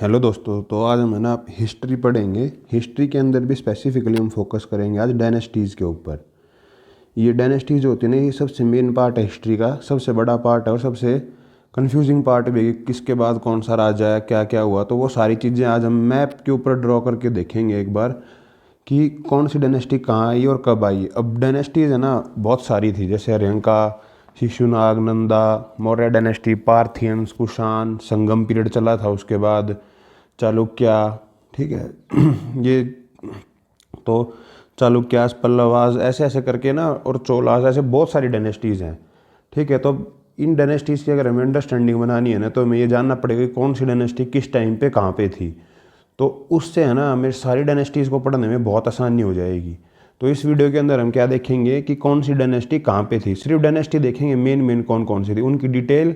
Hello दोस्तों, तो आज हम है ना हिस्ट्री पढ़ेंगे। हिस्ट्री के अंदर भी स्पेसिफिकली हम फोकस करेंगे आज डायनेस्टीज़ के ऊपर। ये डायनेस्टीज जो होती है ना, ये सबसे मेन पार्ट है हिस्ट्री का, सबसे बड़ा पार्ट है और सबसे कंफ्यूजिंग पार्ट भी है कि किसके बाद कौन सा राजा है, क्या क्या हुआ। तो वो सारी चीज़ें आज हम मैप के ऊपर ड्रॉ करके देखेंगे एक बार कि कौन सी डायनेस्टी कहाँ आई और कब आई। अब डायनेस्टीज है ना बहुत सारी थी, जैसे हर्यंका, शिशुनाग, नंदा, मौर्य डायनेस्टी, पार्थियंस, कुषाण, संगम पीरियड चला था, उसके बाद चालुक्या। ठीक है ये तो चालुक्यास, पल्लवास, ऐसे ऐसे करके ना, और चोलास, ऐसे बहुत सारी डायनेस्टीज़ हैं। ठीक है, तो इन डायनेस्टीज़ की अगर हमें अंडरस्टैंडिंग बनानी है ना, तो हमें ये जानना पड़ेगा कि कौन सी डायनेस्टी किस टाइम पे कहाँ पे थी। तो उससे है ना हमें सारी डायनेस्टीज़ को पढ़ने में बहुत आसानी हो जाएगी। तो इस वीडियो के अंदर हम क्या देखेंगे कि कौन सी डायनेस्टी कहाँ पे थी, सिर्फ डायनेस्टी देखेंगे, मेन मेन कौन कौन सी थी उनकी डिटेल।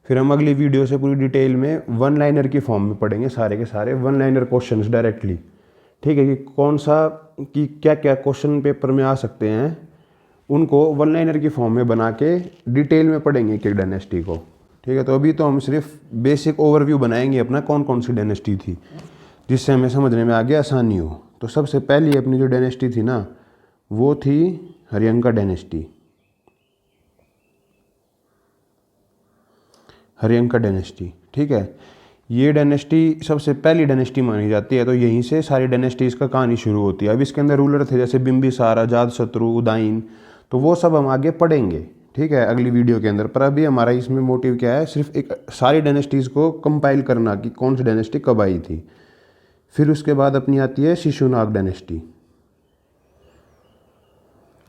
फिर हम अगली वीडियो से पूरी डिटेल में वन लाइनर की फॉर्म में पढ़ेंगे, सारे के सारे वन लाइनर क्वेश्चंस डायरेक्टली। ठीक है, कि कौन सा कि क्या क्या क्वेश्चन पेपर में आ सकते हैं, उनको वन लाइनर की फॉर्म में बना के डिटेल में पढ़ेंगे एक एक डायनेस्टी को। ठीक है, तो अभी तो हम सिर्फ बेसिक ओवरव्यू बनाएंगे अपना कौन कौन सी डायनेस्टी थी, जिससे हमें समझने में आगे आसानी हो। तो सबसे पहली अपनी जो डायनेस्टी थी ना, वो थी हर्यंका डायनेस्टी। हर्यंका डायनेस्टी, ठीक है, ये डायनेस्टी सबसे पहली डायनेस्टी मानी जाती है। तो यहीं से सारी डायनेस्टीज़ का कहानी शुरू होती है। अब इसके अंदर रूलर थे जैसे बिंबिसार, अजातशत्रु, उदयन, तो वो सब हम आगे पढ़ेंगे, ठीक है, अगली वीडियो के अंदर। पर अभी हमारा इसमें मोटिव क्या है, सिर्फ एक सारी डायनेस्टीज़ को कंपाइल करना कि कौन सी डायनेस्टी कब आई थी। फिर उसके बाद अपनी आती है शिशुनाग डायनेस्टी।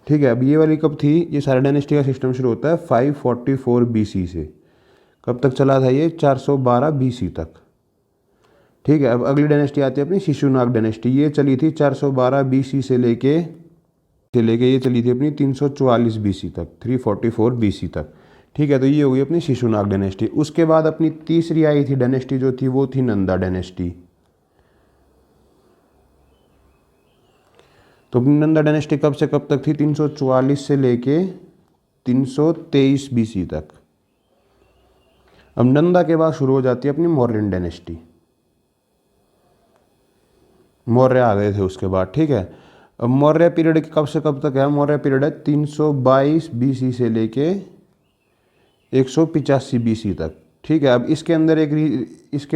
ठीक है, अब ये वाली कब थी, ये सारे डायनेस्टी का सिस्टम शुरू होता है 544 BC से। कब तक चला था ये, 412 BC तक। ठीक है, अब अगली डायनेस्टी आती है अपनी शिशुनाग डायनेस्टी। ये चली थी 412 BC से लेके ये चली थी अपनी 344 BC तक, 344 BC तक। ठीक है, तो ये हो गई अपनी शिशुनाग डायनेस्टी। उसके बाद अपनी तीसरी आई थी डायनेस्टी जो थी, वो थी नंदा डायनेस्टी। तो नंदा डायनेस्टी कब से कब तक थी, 344 से लेके 323 BC तक। अब नंदा के बाद शुरू हो जाती है अपनी मौर्यन डायनेस्टी। मौर्य आ गए थे उसके बाद। ठीक है, अब मौर्य पीरियड कब से कब तक है, मौर्य पीरियड है 322 BC से लेके 185 BC तक। ठीक है, अब इसके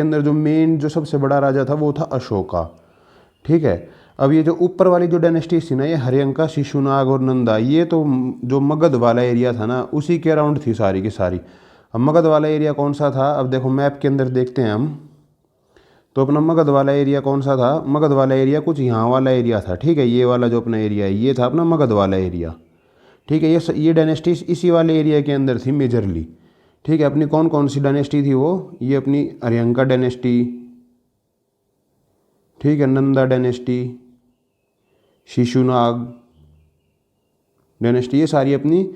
अंदर जो मेन जो सबसे बड़ा राजा था वो था अशोका। ठीक है, अब ये जो ऊपर वाली जो डायनेस्टीज थी ना, ये हर्यंका, शिशुनाग और नंदा, ये तो जो मगध वाला एरिया था ना, उसी के अराउंड थी सारी की सारी। अब मगध वाला एरिया कौन सा था, अब देखो मैप के अंदर देखते हैं हम। तो अपना मगध वाला एरिया कौन सा था, मगध वाला एरिया कुछ यहाँ वाला एरिया था। ठीक है, ये वाला जो अपना एरिया है, ये था अपना मगध वाला एरिया। ठीक है, ये डायनेस्टीज इसी वाले एरिया के अंदर थी मेजरली। ठीक है, अपनी कौन कौन सी डायनेस्टी थी वो, ये अपनी हर्यंका डायनेस्टी, ठीक है, नंदा डायनेस्टी, शिशुनाग डायनेस्टी, ये सारी अपनी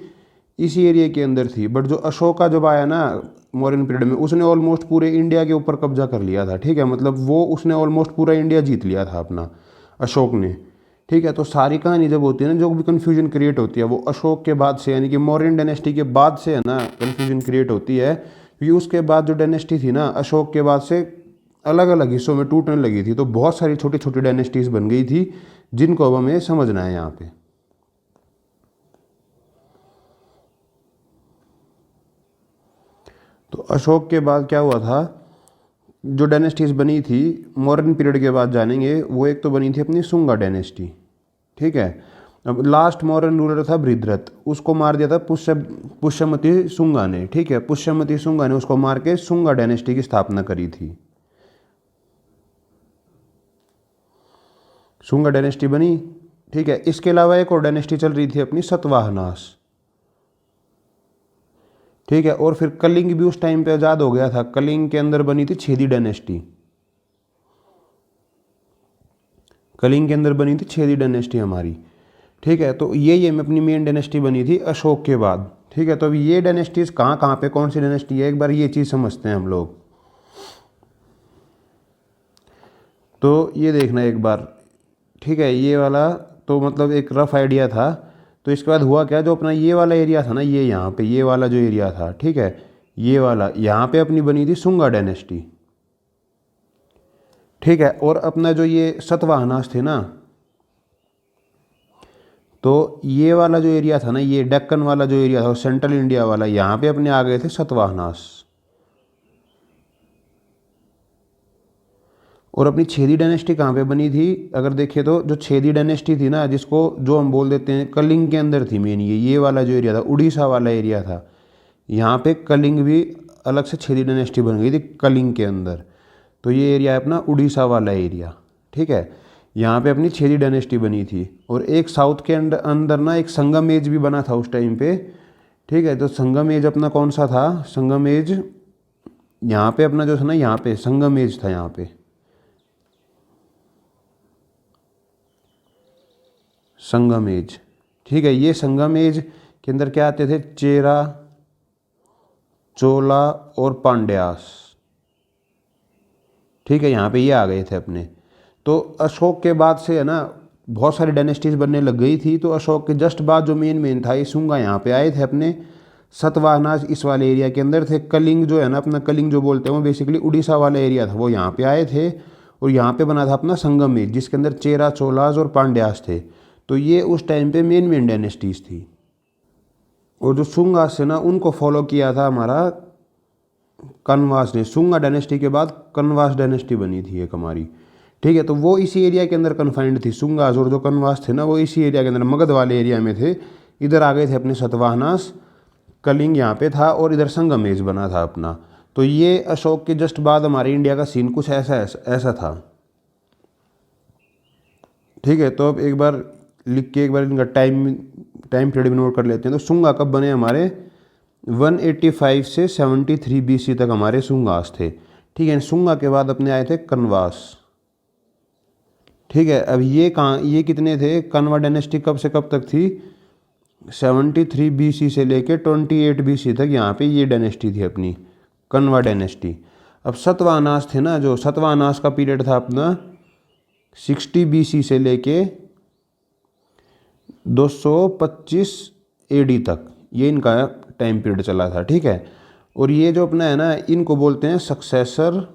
इसी एरिया के अंदर थी। बट जो अशोका जब आया ना मौर्यन पीरियड में, उसने ऑलमोस्ट पूरे इंडिया के ऊपर कब्जा कर लिया था। ठीक है, मतलब वो उसने ऑलमोस्ट पूरा इंडिया जीत लिया था अपना, अशोक ने। ठीक है, तो सारी कहानी जब होती है ना, जो भी कन्फ्यूजन क्रिएट होती है, वो अशोक के बाद से, यानी कि मौर्यन डायनेस्टी के बाद से है ना कन्फ्यूजन क्रिएट होती है। क्योंकि उसके बाद जो डायनेस्टी थी ना, अशोक के बाद से अलग अलग हिस्सों में टूटने लगी थी। तो बहुत सारी छोटी छोटी डायनेस्टीज बन गई थी, जिनको अब हमें समझना है यहाँ पे। तो अशोक के बाद क्या हुआ था, जो डायनेस्टीज बनी थी मॉडर्न पीरियड के बाद जानेंगे, वो एक तो बनी थी अपनी शुंगा डायनेस्टी। ठीक है, अब लास्ट मॉडर्न रूलर था बृहद्रथ, उसको मार दिया था पुष्यमति शुंगा ने। ठीक है, पुष्यमति शुंगा ने उसको मार के शुंगा डायनेस्टी की स्थापना करी थी। शुंगा डायनेस्टी बनी। ठीक है, इसके अलावा एक और डायनेस्टी चल रही थी अपनी सतवाहनास। ठीक है, और फिर कलिंग भी उस टाइम पे आज़ाद हो गया था। कलिंग के अंदर बनी थी छेदी डायनेस्टी। कलिंग के अंदर बनी थी छेदी डायनेस्टी हमारी। ठीक है, तो ये अपनी मेन डायनेस्टी बनी थी अशोक के बाद। ठीक है, तो अब ये डायनेस्टीज कहाँ कहाँ पे कौन सी डायनेस्टी है, एक बार ये चीज़ समझते हैं हम लोग। तो ये देखना एक बार। ठीक है, ये वाला तो मतलब एक रफ आइडिया था। तो इसके बाद हुआ क्या, जो अपना ये वाला एरिया था ना, ये यहाँ पे ये वाला जो एरिया था, ठीक है, ये वाला यहाँ पे अपनी बनी थी शुंगा डायनेस्टी। ठीक है। और अपना जो ये सतवाहनास थे ना, तो ये वाला जो एरिया था ना, ये डेक्कन वाला जो एरिया था, सेंट्रल इंडिया वाला, यहाँ पे अपने आ गए थे सतवाहनास। और अपनी छेदी डायनेस्टी कहाँ पे बनी थी, अगर देखें तो जो छेदी डायनेस्टी थी ना, जिसको जो हम बोल देते हैं कलिंग के अंदर थी मेन, ये वाला जो एरिया था, उड़ीसा वाला एरिया था, यहाँ पे कलिंग भी अलग से छेदी डायनेस्टी बन गई थी कलिंग के अंदर। तो ये एरिया है अपना उड़ीसा वाला एरिया, ठीक है। यहाँ पे अपनी छेदी डायनेस्टी बनी थी। और एक साउथ के अंदर ना एक संगम एज भी बना था उस टाइम पे, ठीक है। तो संगम एज अपना कौन सा था, संगम एज यहाँ पे अपना जो था ना, यहाँ पे संगम एज था, यहाँ पे संगम एज, ठीक है। ये संगम एज के अंदर क्या आते थे, चेरा, चोला और पांड्यास, ठीक है। यहाँ पे ये आ गए थे अपने। तो अशोक के बाद से है ना बहुत सारी डायनेस्टीज बनने लग गई थी। तो अशोक के जस्ट बाद जो मेन था, ये शुंगा यहाँ पे आए थे अपने। सतवाहनास इस वाले एरिया के अंदर थे। कलिंग जो है ना अपना, कलिंग जो बोलते हैं वो बेसिकली उड़ीसा वाला एरिया था, वो यहाँ पे आए थे। और यहाँ पे बना था अपना संगम एज, जिसके अंदर चेरा, चोलाज और पांड्यास थे। तो ये उस टाइम पे मेन डायनेस्टीज थी। और जो शुंगास है ना, उनको फॉलो किया था हमारा कनवास ने। शुंगा डायनेस्टी के बाद कनवास डायनेस्टी बनी थी एक हमारी, ठीक है। तो वो इसी एरिया के अंदर कन्फाइंड थी। शुंगास और जो कनवास थे ना, वो इसी एरिया के अंदर मगध वाले एरिया में थे। इधर आ गए थे अपने सतवाहनास, कलिंग यहाँ पे था, और इधर संगमेज बना था अपना। तो ये अशोक के जस्ट बाद हमारे इंडिया का सीन कुछ ऐसा था, ठीक है। तो अब एक बार लिख के एक बार इनका टाइम पीरियड भी नोट कर लेते हैं। तो शुंगा कब बने हमारे, 185 से 73 BC तक हमारे शुंगास थे, ठीक है। शुंगा के बाद अपने आए थे कनवास, ठीक है। अब ये कहाँ, ये कितने थे, कनवा डायनेस्टी कब से कब तक थी, 73 BC से लेके 28 BC तक यहाँ पे ये डायनेस्टी थी अपनी, कनवा डायनेस्टी। अब सतवाहनास थे ना, जो सतवाहनास का पीरियड था अपना 60 BC से लेके 225 AD तक, ये इनका टाइम पीरियड चला था, ठीक है। और ये जो अपना है ना, इनको बोलते हैं successor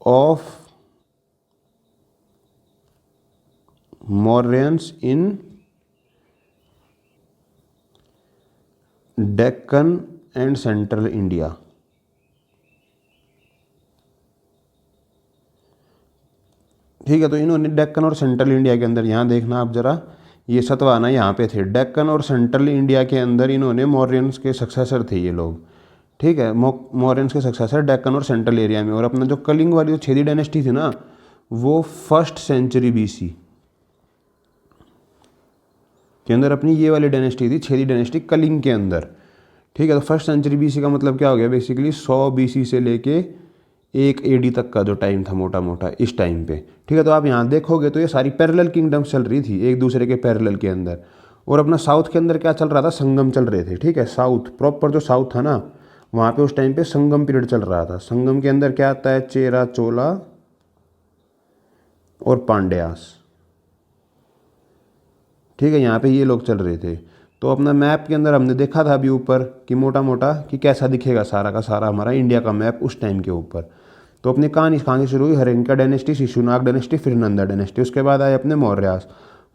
of Mauryans in Deccan and central India, ठीक है। तो इन्होंने डेक्कन और सेंट्रल इंडिया के अंदर, यहाँ देखना आप जरा, ये सतवाहना यहाँ पे थे। डेक्कन और सेंट्रल इंडिया के अंदर इन्होंने मौर्यंस के सक्सेसर थे ये लोग, ठीक है। मौर्यंस के सक्सेसर डेक्कन और सेंट्रल एरिया में। और अपना जो कलिंग वाली जो छेदी डायनेस्टी थी ना, वो 1st सेंचुरी BC के अंदर अपनी ये वाली डायनेस्टी थी, छेदी डायनेस्टी कलिंग के अंदर, ठीक है। तो 1st सेंचुरी BC का मतलब क्या हो गया, बेसिकली 100 BC से लेके 1 AD तक का जो टाइम था मोटा मोटा इस टाइम पे, ठीक है। तो आप यहाँ देखोगे तो ये सारी पैरेलल किंगडम्स चल रही थी एक दूसरे के पैरेलल के अंदर। और अपना साउथ के अंदर क्या चल रहा था, संगम चल रहे थे, ठीक है। साउथ प्रॉपर जो साउथ था ना, वहाँ पे उस टाइम पे संगम पीरियड चल रहा था। संगम के अंदर क्या आता है, चेरा, चोला और पांड्यास, ठीक है। यहाँ पे ये लोग चल रहे थे। तो अपना मैप के अंदर हमने देखा था अभी ऊपर कि मोटा मोटा कि कैसा दिखेगा सारा का सारा हमारा इंडिया का मैप उस टाइम के ऊपर। तो अपनी कहानी कहाँ से शुरू हुई, हरिंका डायनेस्टी, शिशुनाग डायनेस्टी, फिर नंदा डायनेस्टी, उसके बाद आए अपने मौर्यास।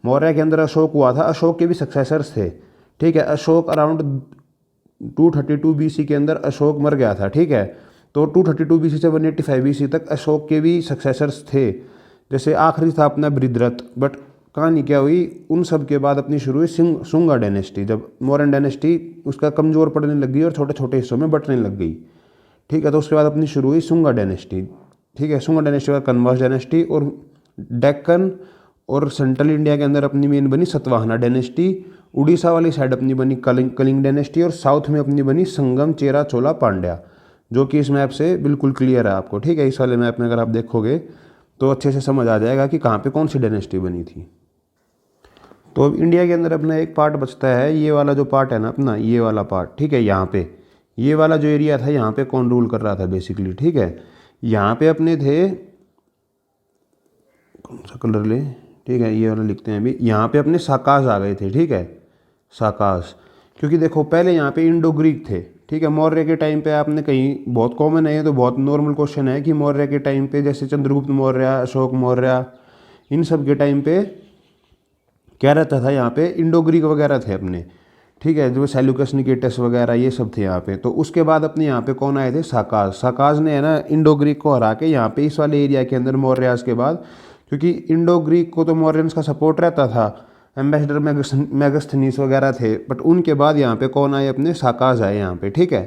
मौर्य के अंदर अशोक हुआ था, अशोक के भी सक्सेसर्स थे, ठीक है। अशोक अराउंड 232 BC के अंदर अशोक मर गया था, ठीक है। तो 232 BC से 185 BC तक अशोक के भी सक्सेसर्स थे। जैसे आखिरी था अपना बृहद्रथ। बट कहानी क्या हुई, उन सब के बाद अपनी शुरू हुई शुंगा डायनेस्टी। जब मौर्यन डायनेस्टी उसका कमज़ोर पड़ने लग गई और छोटे छोटे हिस्सों में बंटने लग गई, ठीक है। तो उसके बाद अपनी शुरू हुई शुंगा डायनेस्टी, ठीक है। शुंगा डायनेस्टी का कनवास डायनेस्टी, और डेक्कन और सेंट्रल इंडिया के अंदर अपनी मेन बनी सतवाहना डायनेस्टी। उड़ीसा वाली साइड अपनी बनी कलिंग डायनेस्टी, और साउथ में अपनी बनी संगम, चेरा, चोला, पांड्या, जो कि इस मैप से बिल्कुल क्लियर है आपको, ठीक है। इस वाले मैप में अगर आप देखोगे तो अच्छे से समझ आ जाएगा कि कहाँ पे कौन सी डायनेस्टी बनी थी। तो अब इंडिया के अंदर अपना एक पार्ट बचता है, ये वाला जो पार्ट है ना अपना, ये वाला पार्ट, ठीक है। यहाँ पे ये वाला जो एरिया था, यहाँ पे कौन रूल कर रहा था बेसिकली, ठीक है। यहाँ पे अपने थे, कौन सा कलर ले, ठीक है, ये वाला लिखते हैं अभी। यहाँ पे अपने साकाज आ गए थे, ठीक है, साकाज। क्योंकि देखो पहले यहाँ पे इंडो ग्रीक थे, ठीक है, मौर्य के टाइम पे आपने कहीं, बहुत कॉमन है ये तो, बहुत नॉर्मल क्वेश्चन है कि मौर्य के टाइम पे जैसे चंद्रगुप्त मौर्य, अशोक मौर्य, इन सब के टाइम पे क्या रहता था यहाँ पे, इंडो ग्रीक वगैरह थे अपने, ठीक है, जो सेल्यूकस निकेटस वगैरह ये सब थे यहाँ पे। तो उसके बाद अपने यहाँ पे कौन आए थे, साकाज। साकाज ने है ना इंडो ग्रीक को हरा के यहाँ पे इस वाले एरिया के अंदर मौर्यास के बाद, क्योंकि इंडो ग्रीक को तो मौर्यंस का सपोर्ट रहता था, एम्बेसडर मैगस्थनीस वगैरह थे, बट उनके बाद यहाँ पे कौन आए, अपने साकाज आए यहाँ पे, ठीक है।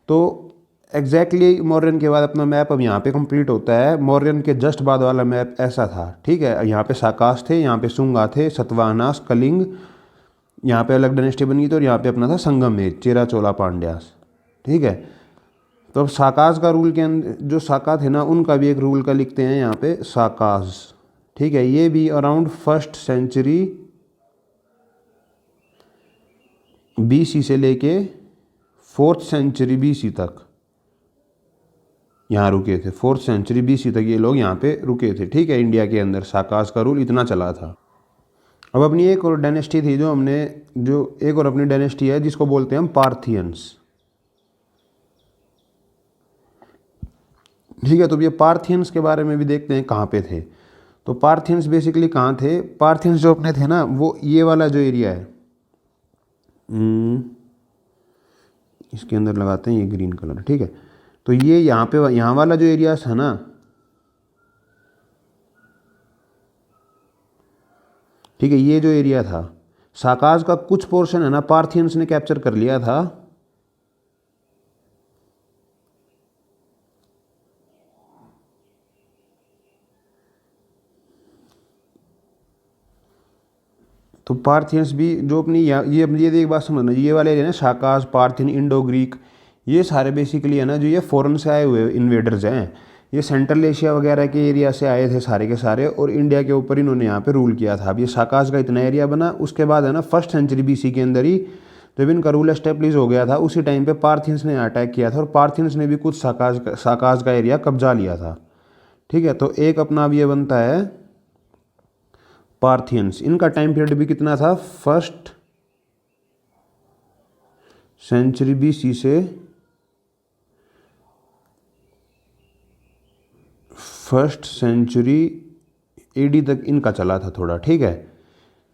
तो एग्जैक्टली मौर्यन के बाद अपना मैप अब यहाँ पे कंप्लीट होता है। मौर्यन के जस्ट बाद वाला मैप ऐसा था, ठीक है, यहाँ पे साकाज थे, यहाँ पे शुंगा थे, सतवाहनास, कलिंग, यहाँ पे अलग डायनेस्टी बनी थी, और यहाँ पे अपना था संगमेर, चेरा चोला पांड्यास, ठीक है। तो अब साकाज का रूल के अंदर जो साका थे ना, उनका भी एक रूल का लिखते हैं यहाँ पे, साकाज, ठीक है। ये भी अराउंड 1st सेंचुरी BC से लेके 4th सेंचुरी BC तक यहाँ रुके थे। 4th सेंचुरी BC तक ये लोग यहाँ पे रुके थे, ठीक है। इंडिया के अंदर साकाज का रूल इतना चला था। अब अपनी एक और डायनेस्टी थी जो हमने, जो एक और अपनी डायनेस्टी है जिसको बोलते हैं हम पार्थियंस, ठीक है। तो ये पार्थियंस के बारे में भी देखते हैं कहाँ पे थे। तो पार्थियंस बेसिकली कहाँ थे, पार्थियंस जो अपने थे ना, वो ये वाला जो एरिया है, इसके अंदर लगाते हैं ये ग्रीन कलर, ठीक है। तो ये यहाँ पे, यहाँ वाला जो एरिया था ना, ठीक है, ये जो एरिया था साकाज का, कुछ पोर्शन है ना पार्थियंस ने कैप्चर कर लिया था। तो पार्थियंस भी जो अपनी ये एक बात समझना, ये वाले एरिया ना, साकाज, पार्थियन, इंडो ग्रीक, ये सारे बेसिकली है ना जो ये फॉरेन से आए हुए इन्वेडर्स हैं। ये सेंट्रल एशिया वगैरह के एरिया से आए थे सारे के सारे, और इंडिया के ऊपर इन्होंने यहाँ पे रूल किया था। अब ये साकाज का इतना एरिया बना, उसके बाद है ना 1st सेंचुरी BC के अंदर ही जब इनका रूल एस्टेब्लिश हो गया था, उसी टाइम पे पार्थियंस ने अटैक किया था, और पार्थियंस ने भी कुछ साकाज का एरिया कब्जा लिया था, ठीक है। तो एक अपना अब ये बनता है पार्थियंस। इनका टाइम पीरियड भी कितना था, 1st सेंचुरी BC से 1st सेंचुरी AD तक इनका चला था थोड़ा, ठीक है।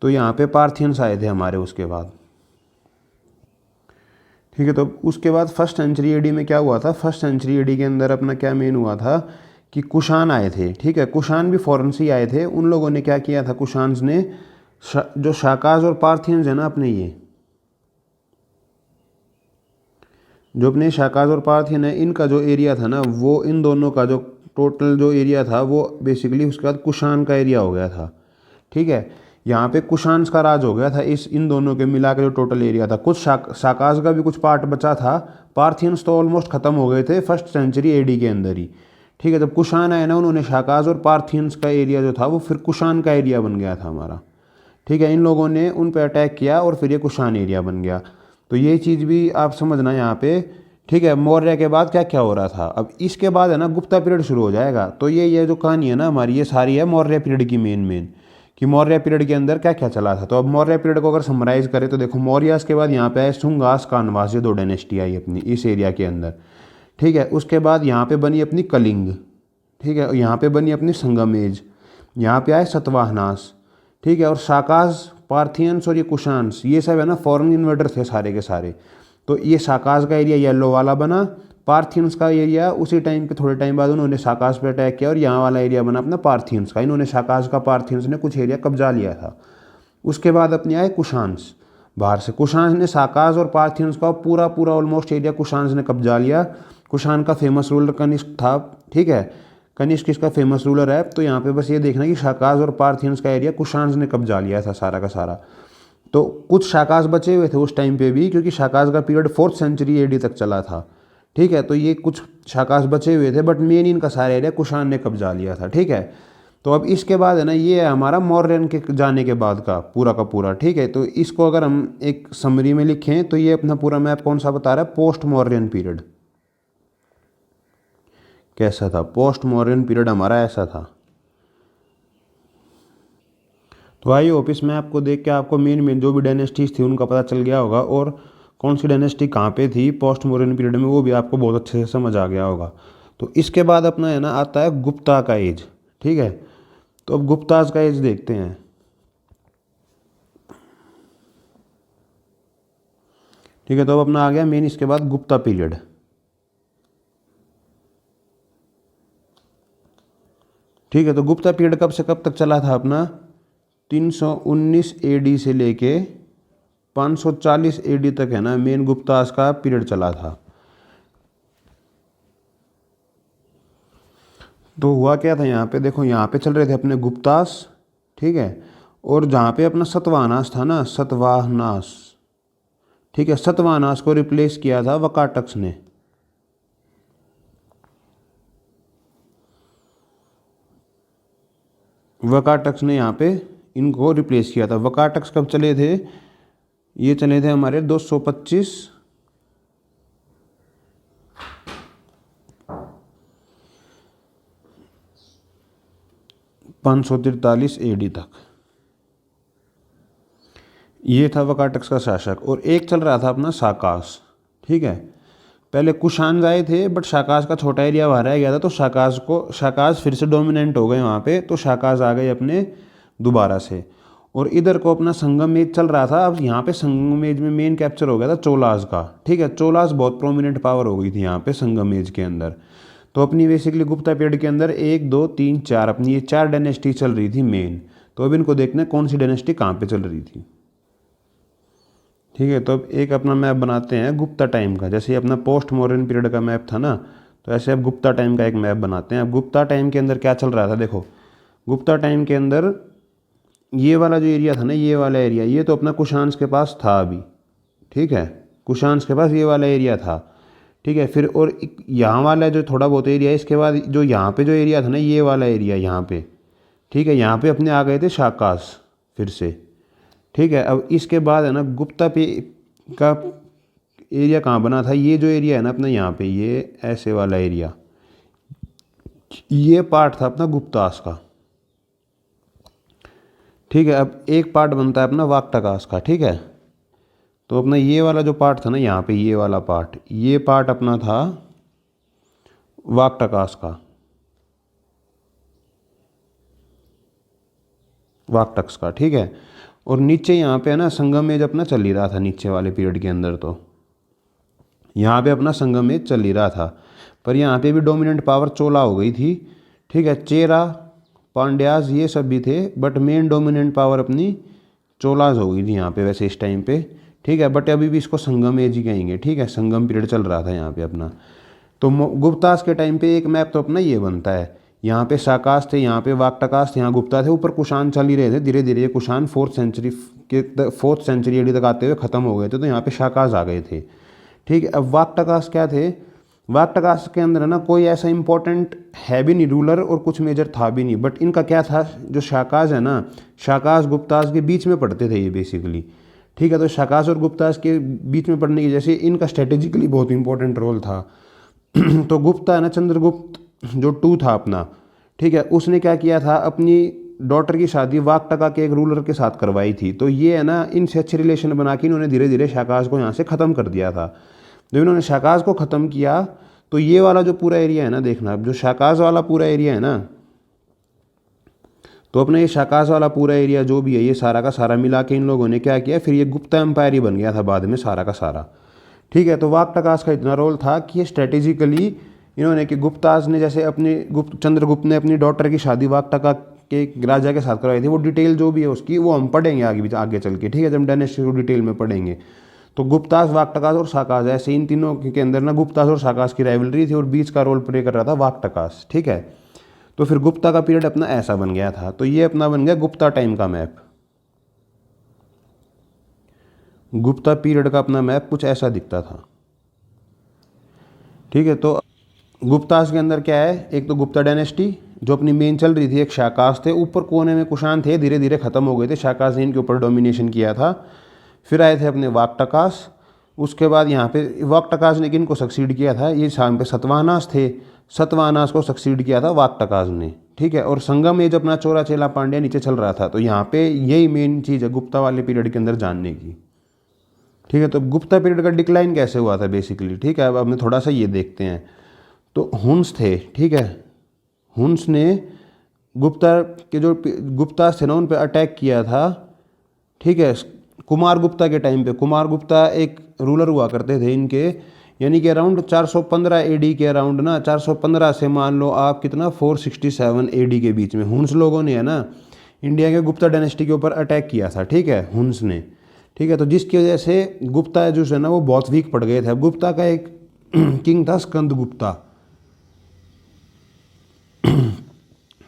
तो यहाँ पे पार्थियंस आए थे हमारे उसके बाद, ठीक है। तो उसके बाद 1st सेंचुरी AD में क्या हुआ था, 1st सेंचुरी AD के अंदर अपना क्या मेन हुआ था कि कुषाण आए थे, ठीक है। कुषाण भी फॉरेन से ही आए थे। उन लोगों ने क्या किया था, कुषाण्स ने जो साकाज और पार्थियंस है ना अपने, ये जो अपने साकाज और पार्थियन है, इनका जो एरिया था ना, वो इन दोनों का जो टोटल जो एरिया था वो बेसिकली उसके बाद कुषाण का एरिया हो गया था, ठीक है। यहाँ पे कुषाण्स का राज हो गया था इस इन दोनों के मिला के जो टोटल एरिया था। कुछ साकाज का भी कुछ पार्ट बचा था, पार्थियंस तो ऑलमोस्ट खत्म हो गए थे 1st सेंचुरी AD के अंदर ही, ठीक है। जब कुषाण आए ना, उन्होंने साकाज और पार्थियंस का एरिया जो था वो फिर कुषाण का एरिया बन गया था हमारा, ठीक है। इन लोगों ने उन पर अटैक किया और फिर ये कुषाण एरिया बन गया। तो ये चीज़ भी आप समझना यहाँ पे, ठीक है। मौर्य के बाद क्या क्या हो रहा था, अब इसके बाद है ना गुप्ता पीरियड शुरू हो जाएगा। तो ये जो कहानी है ना हमारी, ये सारी है मौर्य पीरियड की मेन कि मौर्य पीरियड के अंदर क्या क्या चला था। तो अब मौर्य पीरियड को अगर समराइज करें तो देखो, मौर्यास के बाद यहाँ पे आए शुंगास, कानवास, ये 2 डायनेस्टी आई अपनी इस एरिया के अंदर, ठीक है। उसके बाद यहाँ पे बनी अपनी कलिंग, ठीक है। यहाँ पे बनी अपनी संगमेज, यहाँ पे आए सतवाहनास, ठीक है। और साकाज, पार्थियंस और ये कुषाण्स, ये सब है ना फॉरेन इन्वेडर थे सारे के सारे। तो ये साकाज का एरिया येलो वाला बना, पार्थियंस का एरिया उसी टाइम पे थोड़े टाइम बाद उन्होंने साकाज पे अटैक किया, और यहाँ वाला एरिया बना अपना पार्थियंस का। इन्होंने साकाज का, पार्थियंस ने कुछ एरिया कब्जा लिया था। उसके बाद अपने आए कुषाण्स बाहर से। कुषाण्स ने साकाज और पार्थियंस का पूरा पूरा ऑलमोस्ट एरिया कुषाण्स ने कब्जा लिया। कुषाण का फेमस रूलर कनिष्क था, ठीक है। कनिष्क इसका फेमस रूलर है। तो यहाँ पे बस ये देखना कि साकाज और पार्थियंस का एरिया कुषाण्स ने कब्जा लिया था सारा का सारा। तो कुछ साकाज बचे हुए थे उस टाइम पे भी, क्योंकि साकाज का पीरियड 4th सेंचुरी AD तक चला था, ठीक है। तो ये कुछ साकाज बचे हुए थे, बट मेन इनका सारा एरिया कुषाण ने कब्जा लिया था, ठीक है। तो अब इसके बाद है ना, ये है हमारा मौर्यन के जाने के बाद का पूरा, ठीक है। तो इसको अगर हम एक समरी में लिखें तो ये अपना पूरा मैप कौन सा बता रहा है, पोस्ट मौर्यन पीरियड कैसा था। पोस्ट मौर्यन पीरियड हमारा ऐसा था। तो आई होप इस मैप को देख के आपको मेन जो भी डायनेस्टीज थी उनका पता चल गया होगा, और कौन सी डायनेस्टी कहाँ पे थी पोस्ट मौर्यन पीरियड में, वो भी आपको बहुत अच्छे से समझ आ गया होगा। तो इसके बाद अपना है ना आता है गुप्ता का एज। ठीक है, तो अब गुप्ताज का एज देखते हैं। ठीक है, तो अब अपना आ गया मेन इसके बाद गुप्ता पीरियड। ठीक है, तो गुप्ता पीरियड कब से कब तक चला था अपना, 319 एडी से लेके 540 एडी तक है ना मेन गुप्तास का पीरियड चला था। तो हुआ क्या था यहाँ पे, देखो यहाँ पे चल रहे थे अपने गुप्तास। ठीक है, और जहाँ पे अपना सतवाहनास था ना, सतवाहनास, ठीक है, सतवाहनास को रिप्लेस किया था वकाटक्स ने। वकाटक्स ने यहाँ पे इनको रिप्लेस किया था। वकाटक्स कब चले थे, ये चले थे हमारे 225 543 एडी तक। ये था वकाटक्स का शासक। और एक चल रहा था अपना शाकास। ठीक है, पहले कुशान आए थे बट शाकास का छोटा एरिया बाहर रह गया था, तो शाकास फिर से डोमिनेंट हो गए वहाँ पे, तो शाकास आ गए अपने दोबारा से। और इधर को अपना संगमेज चल रहा था। अब यहाँ पे संगमेज में मेन कैप्चर हो गया था चोलास का। ठीक है, चोलास बहुत प्रोमिनेंट पावर हो गई थी यहाँ पे संगमेज के अंदर। तो अपनी बेसिकली गुप्ता पीरियड के अंदर 1 2 3 4 अपनी ये 4 डायनेस्टी चल रही थी मेन। तो अब इनको देखना है कौन सी डायनेस्टी कहाँ पे चल रही थी। ठीक है, तो अब एक अपना मैप बनाते हैं गुप्ता टाइम का। जैसे अपना पोस्ट मॉडर्न पीरियड का मैप था ना, तो ऐसे अब गुप्ता टाइम का एक मैप बनाते हैं। अब गुप्ता टाइम के अंदर क्या चल रहा था, देखो गुप्ता टाइम के अंदर ये वाला जो एरिया था ना, ये वाला एरिया, ये तो अपना कुशांस के पास था अभी। ठीक है, कुशांस के पास ये वाला एरिया था। ठीक है, फिर और यहाँ वाला जो थोड़ा बहुत एरिया है, इसके बाद जो यहाँ पे जो एरिया था ना, ये वाला एरिया यहाँ पे। ठीक है, यहाँ पे अपने आ गए थे शाकास फिर से। ठीक है, अब इसके बाद है ना गुप्ता पे का एरिया कहाँ बना था, ये जो एरिया है ना अपना यहाँ पे, ये ऐसे वाला एरिया, ये पार्ट था अपना गुप्तास का। ठीक है, अब एक पार्ट बनता है अपना वाक्टकास का। ठीक है, तो अपना ये वाला जो पार्ट था ना यहाँ पे, ये वाला पार्ट, ये पार्ट अपना था वाक्टकास का, वाक्टक्स का। ठीक है, और नीचे यहाँ पे है ना संगमेज अपना चल ही रहा था नीचे वाले पीरियड के अंदर। तो यहाँ पे अपना संगमेज चल ही रहा था, पर यहाँ पे भी डोमिनेंट पावर चोला हो गई थी। ठीक है, चेरा पांड्यास ये सब भी थे, बट मेन डोमिनेंट पावर अपनी चोलाज हो गई थी यहाँ पे वैसे इस टाइम पे। ठीक है, बट अभी भी इसको संगम एज ही कहेंगे। ठीक है, संगम पीरियड चल रहा था यहाँ पे अपना। तो गुप्तास के टाइम पे एक मैप तो अपना ये बनता है, यहाँ पे शाकास थे, यहाँ पे वाक्टकास थे, यहाँ गुप्ता थे, ऊपर कुशान चल ही रहे थे। धीरे धीरे ये कुशान 4th सेंचुरी एडी तक आते हुए ख़त्म हो गए थे, तो यहाँ पे शाकास आ गए थे। ठीक है, अब वाक्टकास क्या थे, वाक्टकास के अंदर है ना कोई ऐसा इंपॉर्टेंट है भी नहीं रूलर, और कुछ मेजर था भी नहीं। बट इनका क्या था, जो शाकास है ना, शाकास गुप्तास के बीच में पड़ते थे ये बेसिकली। ठीक है, तो शाकास और गुप्तास के बीच में पड़ने की वजह से इनका स्ट्रेटेजिकली बहुत इंपॉर्टेंट रोल था। तो गुप्ता है ना, चंद्रगुप्त जो 2 था अपना, ठीक है, उसने क्या किया था, अपनी डॉटर की शादी वाक्टका के एक रूलर के साथ करवाई थी। तो ये है ना इनसे अच्छे रिलेशन बना के इन्होंने धीरे धीरे शाकास को यहाँ से ख़त्म कर दिया था। जब इन्होंने शाकास को ख़त्म किया, तो ये वाला जो पूरा एरिया है ना, देखना अब जो शाकास वाला पूरा एरिया है ना, तो अपना ये शाकास वाला पूरा एरिया जो भी है, ये सारा का सारा मिला के इन लोगों ने क्या किया, फिर ये गुप्ता एम्पायर ही बन गया था बाद में सारा का सारा। ठीक है, तो वाक्टकास का इतना रोल था कि ये स्ट्रेटेजिकली इन्होंने कि गुप्ताज ने जैसे अपने चंद्रगुप्त ने अपनी डॉटर की शादी वाक्टका के राजा के साथ करवाई थी, वो डिटेल जो भी है उसकी वो हम पढ़ेंगे आगे चल के। ठीक है, जब डायनेस्टी को डिटेल में पढ़ेंगे। तो गुप्तास, वाक्टकास और शाकास, ऐसे इन तीनों के अंदर ना गुप्तास और शाकास की राइवलरी थी, और बीच का रोल प्ले कर रहा था वाक्टकास। ठीक है, तो फिर गुप्ता का पीरियड अपना ऐसा बन गया था। तो ये अपना बन गया गुप्ता टाइम का मैप। गुप्ता पीरियड का अपना मैप कुछ ऐसा दिखता था। ठीक है, तो गुप्तास के अंदर क्या है, एक तो गुप्ता डायनेस्टी जो अपनी मेन चल रही थी, एक शाकास थे, ऊपर कोने में कुशान थे, धीरे धीरे खत्म हो गए थे, शाकास ने इनके ऊपर डोमिनेशन किया था। फिर आए थे अपने वाक्टकास, उसके बाद यहाँ पे वाक्टकास ने किन को सक्सीड किया था, ये शाम पे सतवाहनास थे, सतवाहनास को सक्सीड किया था वाक्टकास ने। ठीक है, और संगम एज अपना चोरा चेला पांड्या नीचे चल रहा था। तो यहाँ पे यही मेन चीज़ है गुप्ता वाले पीरियड के अंदर जानने की। ठीक है, तो गुप्ता पीरियड का डिक्लाइन कैसे हुआ था बेसिकली, ठीक है। अब हमें थोड़ा सा ये देखते हैं। तो हुन्स थे, ठीक है, हुन्स ने गुप्ता के जो गुप्तास थे ना उन पे अटैक किया था, ठीक है। कुमार गुप्ता के टाइम पे, कुमार गुप्ता एक रूलर हुआ करते थे इनके, यानी कि अराउंड 415 एडी के अराउंड ना, 415 से मान लो आप कितना 467 एडी के बीच में हुन्स लोगों ने है ना इंडिया के गुप्ता डायनेस्टी के ऊपर अटैक किया था, ठीक है, हुन्स ने, ठीक है। तो जिसकी वजह से गुप्ता जो है ना वो बहुत वीक पड़ गए थे। अब गुप्ता का एक किंग था स्कंद गुप्ता,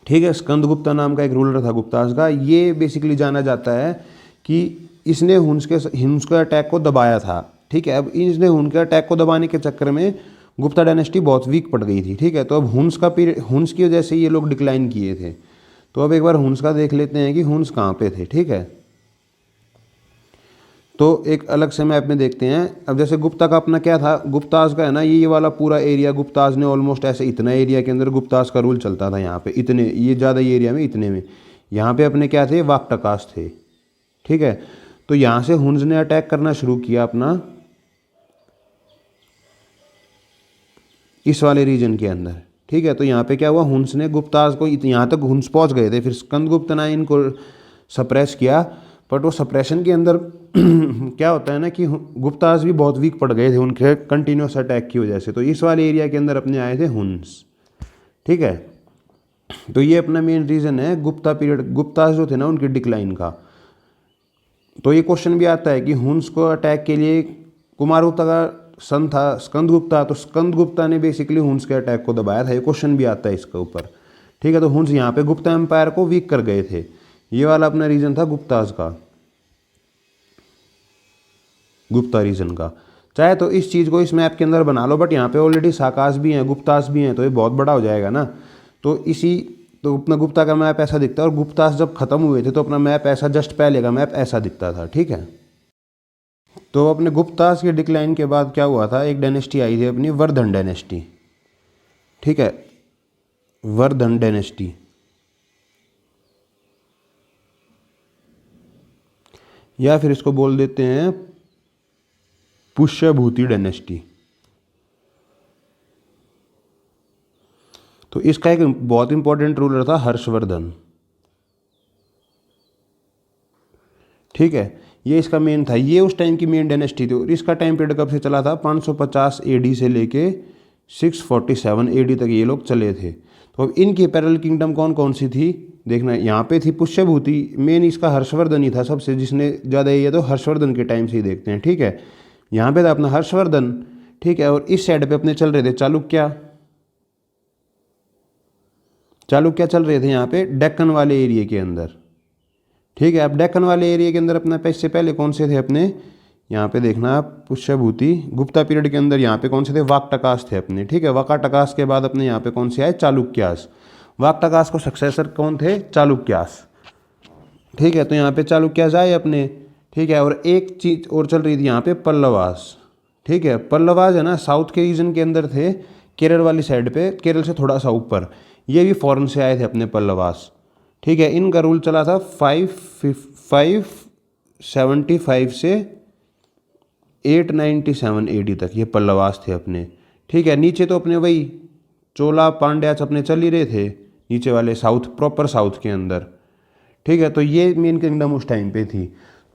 ठीक है, स्कंद गुप्ता नाम का एक रूलर था गुप्तास का। ये बेसिकली जाना जाता है कि इसने हुन्स के अटैक को दबाया था, ठीक है। अब इसने हुन्स के अटैक को दबाने के चक्कर में गुप्ता डायनेस्टी बहुत वीक पड़ गई थी, ठीक है। तो अब हुन्स का पीरियड, हुन्स की वजह से ये लोग डिक्लाइन किए थे। तो अब एक बार हुन्स का देख लेते हैं कि हुन्स कहाँ पे थे, ठीक है। तो एक अलग से मैप में देखते हैं। अब जैसे गुप्ता का अपना क्या था, गुप्तास का है ना ये वाला पूरा एरिया गुप्तास ने ऑलमोस्ट ऐसे इतना एरिया के अंदर गुप्तास का रूल चलता था यहाँ पे, इतने ये ज़्यादा एरिया में इतने में। यहाँ पे अपने क्या थे, वाक्टकास थे, ठीक है। तो यहाँ से हुन्स ने अटैक करना शुरू किया अपना इस वाले रीजन के अंदर, ठीक है। तो यहाँ पे क्या हुआ, हुन्स ने गुप्तास को यहाँ तक हुन्स पहुँच गए थे, फिर स्कंदगुप्त ने इनको सप्रेस किया। बट वो सप्रेशन के अंदर क्या होता है ना कि गुप्तास भी बहुत वीक पड़ गए थे उनके कंटिन्यूस अटैक की वजह से। तो इस वाले एरिया के अंदर अपने आए थे हुन्स, ठीक है। तो ये अपना मेन रीज़न है गुप्ता पीरियड, गुप्तास जो थे ना उनकी डिक्लाइन का। तो ये क्वेश्चन भी आता है कि हुन्स को अटैक के लिए कुमार गुप्ता का सन था स्कंदगुप्ता, तो स्कंदगुप्ता ने बेसिकली हुन्स के अटैक को दबाया था। ये क्वेश्चन भी आता है इसके ऊपर, ठीक है। तो हुन्स यहाँ पे गुप्ता एम्पायर को वीक कर गए थे। ये वाला अपना रीजन था गुप्तास का, गुप्ता रीजन का। चाहे तो इस चीज़ को इस मैप के अंदर बना लो, बट यहाँ पे ऑलरेडी साकास भी हैं, गुप्तास भी हैं, तो ये बहुत बड़ा हो जाएगा ना। तो अपना गुप्ता का मैप ऐसा दिखता है, और गुप्तास जब खत्म हुए थे तो अपना मैप ऐसा, जस्ट पहले का मैप ऐसा दिखता था, ठीक है। तो अपने गुप्तास के डिक्लाइन के बाद क्या हुआ था, एक डायनेस्टी आई थी अपनी वर्धन डायनेस्टी, ठीक है, वर्धन डायनेस्टी। या फिर इसको बोल देते हैं पुष्यभूति डायनेस्टी। तो इसका एक बहुत इंपॉर्टेंट रूलर था हर्षवर्धन, ठीक है। ये इसका मेन था, ये उस टाइम की मेन डायनेस्टी थी। और इसका टाइम पीरियड कब से चला था, 550 एडी से लेके 647 एडी तक ये लोग चले थे। तो अब इनकी पैरेलल किंगडम कौन कौन सी थी देखना, यहाँ पे थी पुष्यभूति, मेन इसका हर्षवर्धन ही था सबसे, जिसने ज़्यादा ये तो हर्षवर्धन के टाइम से ही देखते हैं, ठीक है। यहाँ पे था अपना हर्षवर्धन, ठीक है। और इस साइड पे अपने चल रहे थे चालुक्य, चालुक्य चल रहे थे यहाँ पे डेक्कन वाले एरिया के अंदर, ठीक है। अब डेक्कन वाले एरिया के अंदर अपना इससे पहले कौन से थे अपने, यहाँ पे देखना आप पुष्यभूति, गुप्ता पीरियड के अंदर यहाँ पे कौन से थे, वाक्टकास थे अपने, ठीक है। वाकाटकास के बाद अपने यहाँ पे कौन से आए, चालुक्यास। वाक्टकास को सक्सेसर कौन थे, चालुक्यास, ठीक है। तो यहाँ पे चालुक्यास आए अपने, ठीक है। और एक चीज़ और चल रही थी यहाँ पे, पल्लवास, ठीक है। पल्लवास है ना साउथ के रीजन के अंदर थे, केरल वाली साइड पे, केरल से थोड़ा सा ऊपर। ये भी फॉरेन से आए थे अपने पल्लवास, ठीक है। इनका रूल चला था 575 से 897 एडी तक, ये पल्लवास थे अपने, ठीक है। नीचे तो अपने वही चोला पांड्यास अपने चल ही रहे थे नीचे वाले साउथ, प्रॉपर साउथ के अंदर, ठीक है। तो ये मेन किंगडम उस टाइम पे थी।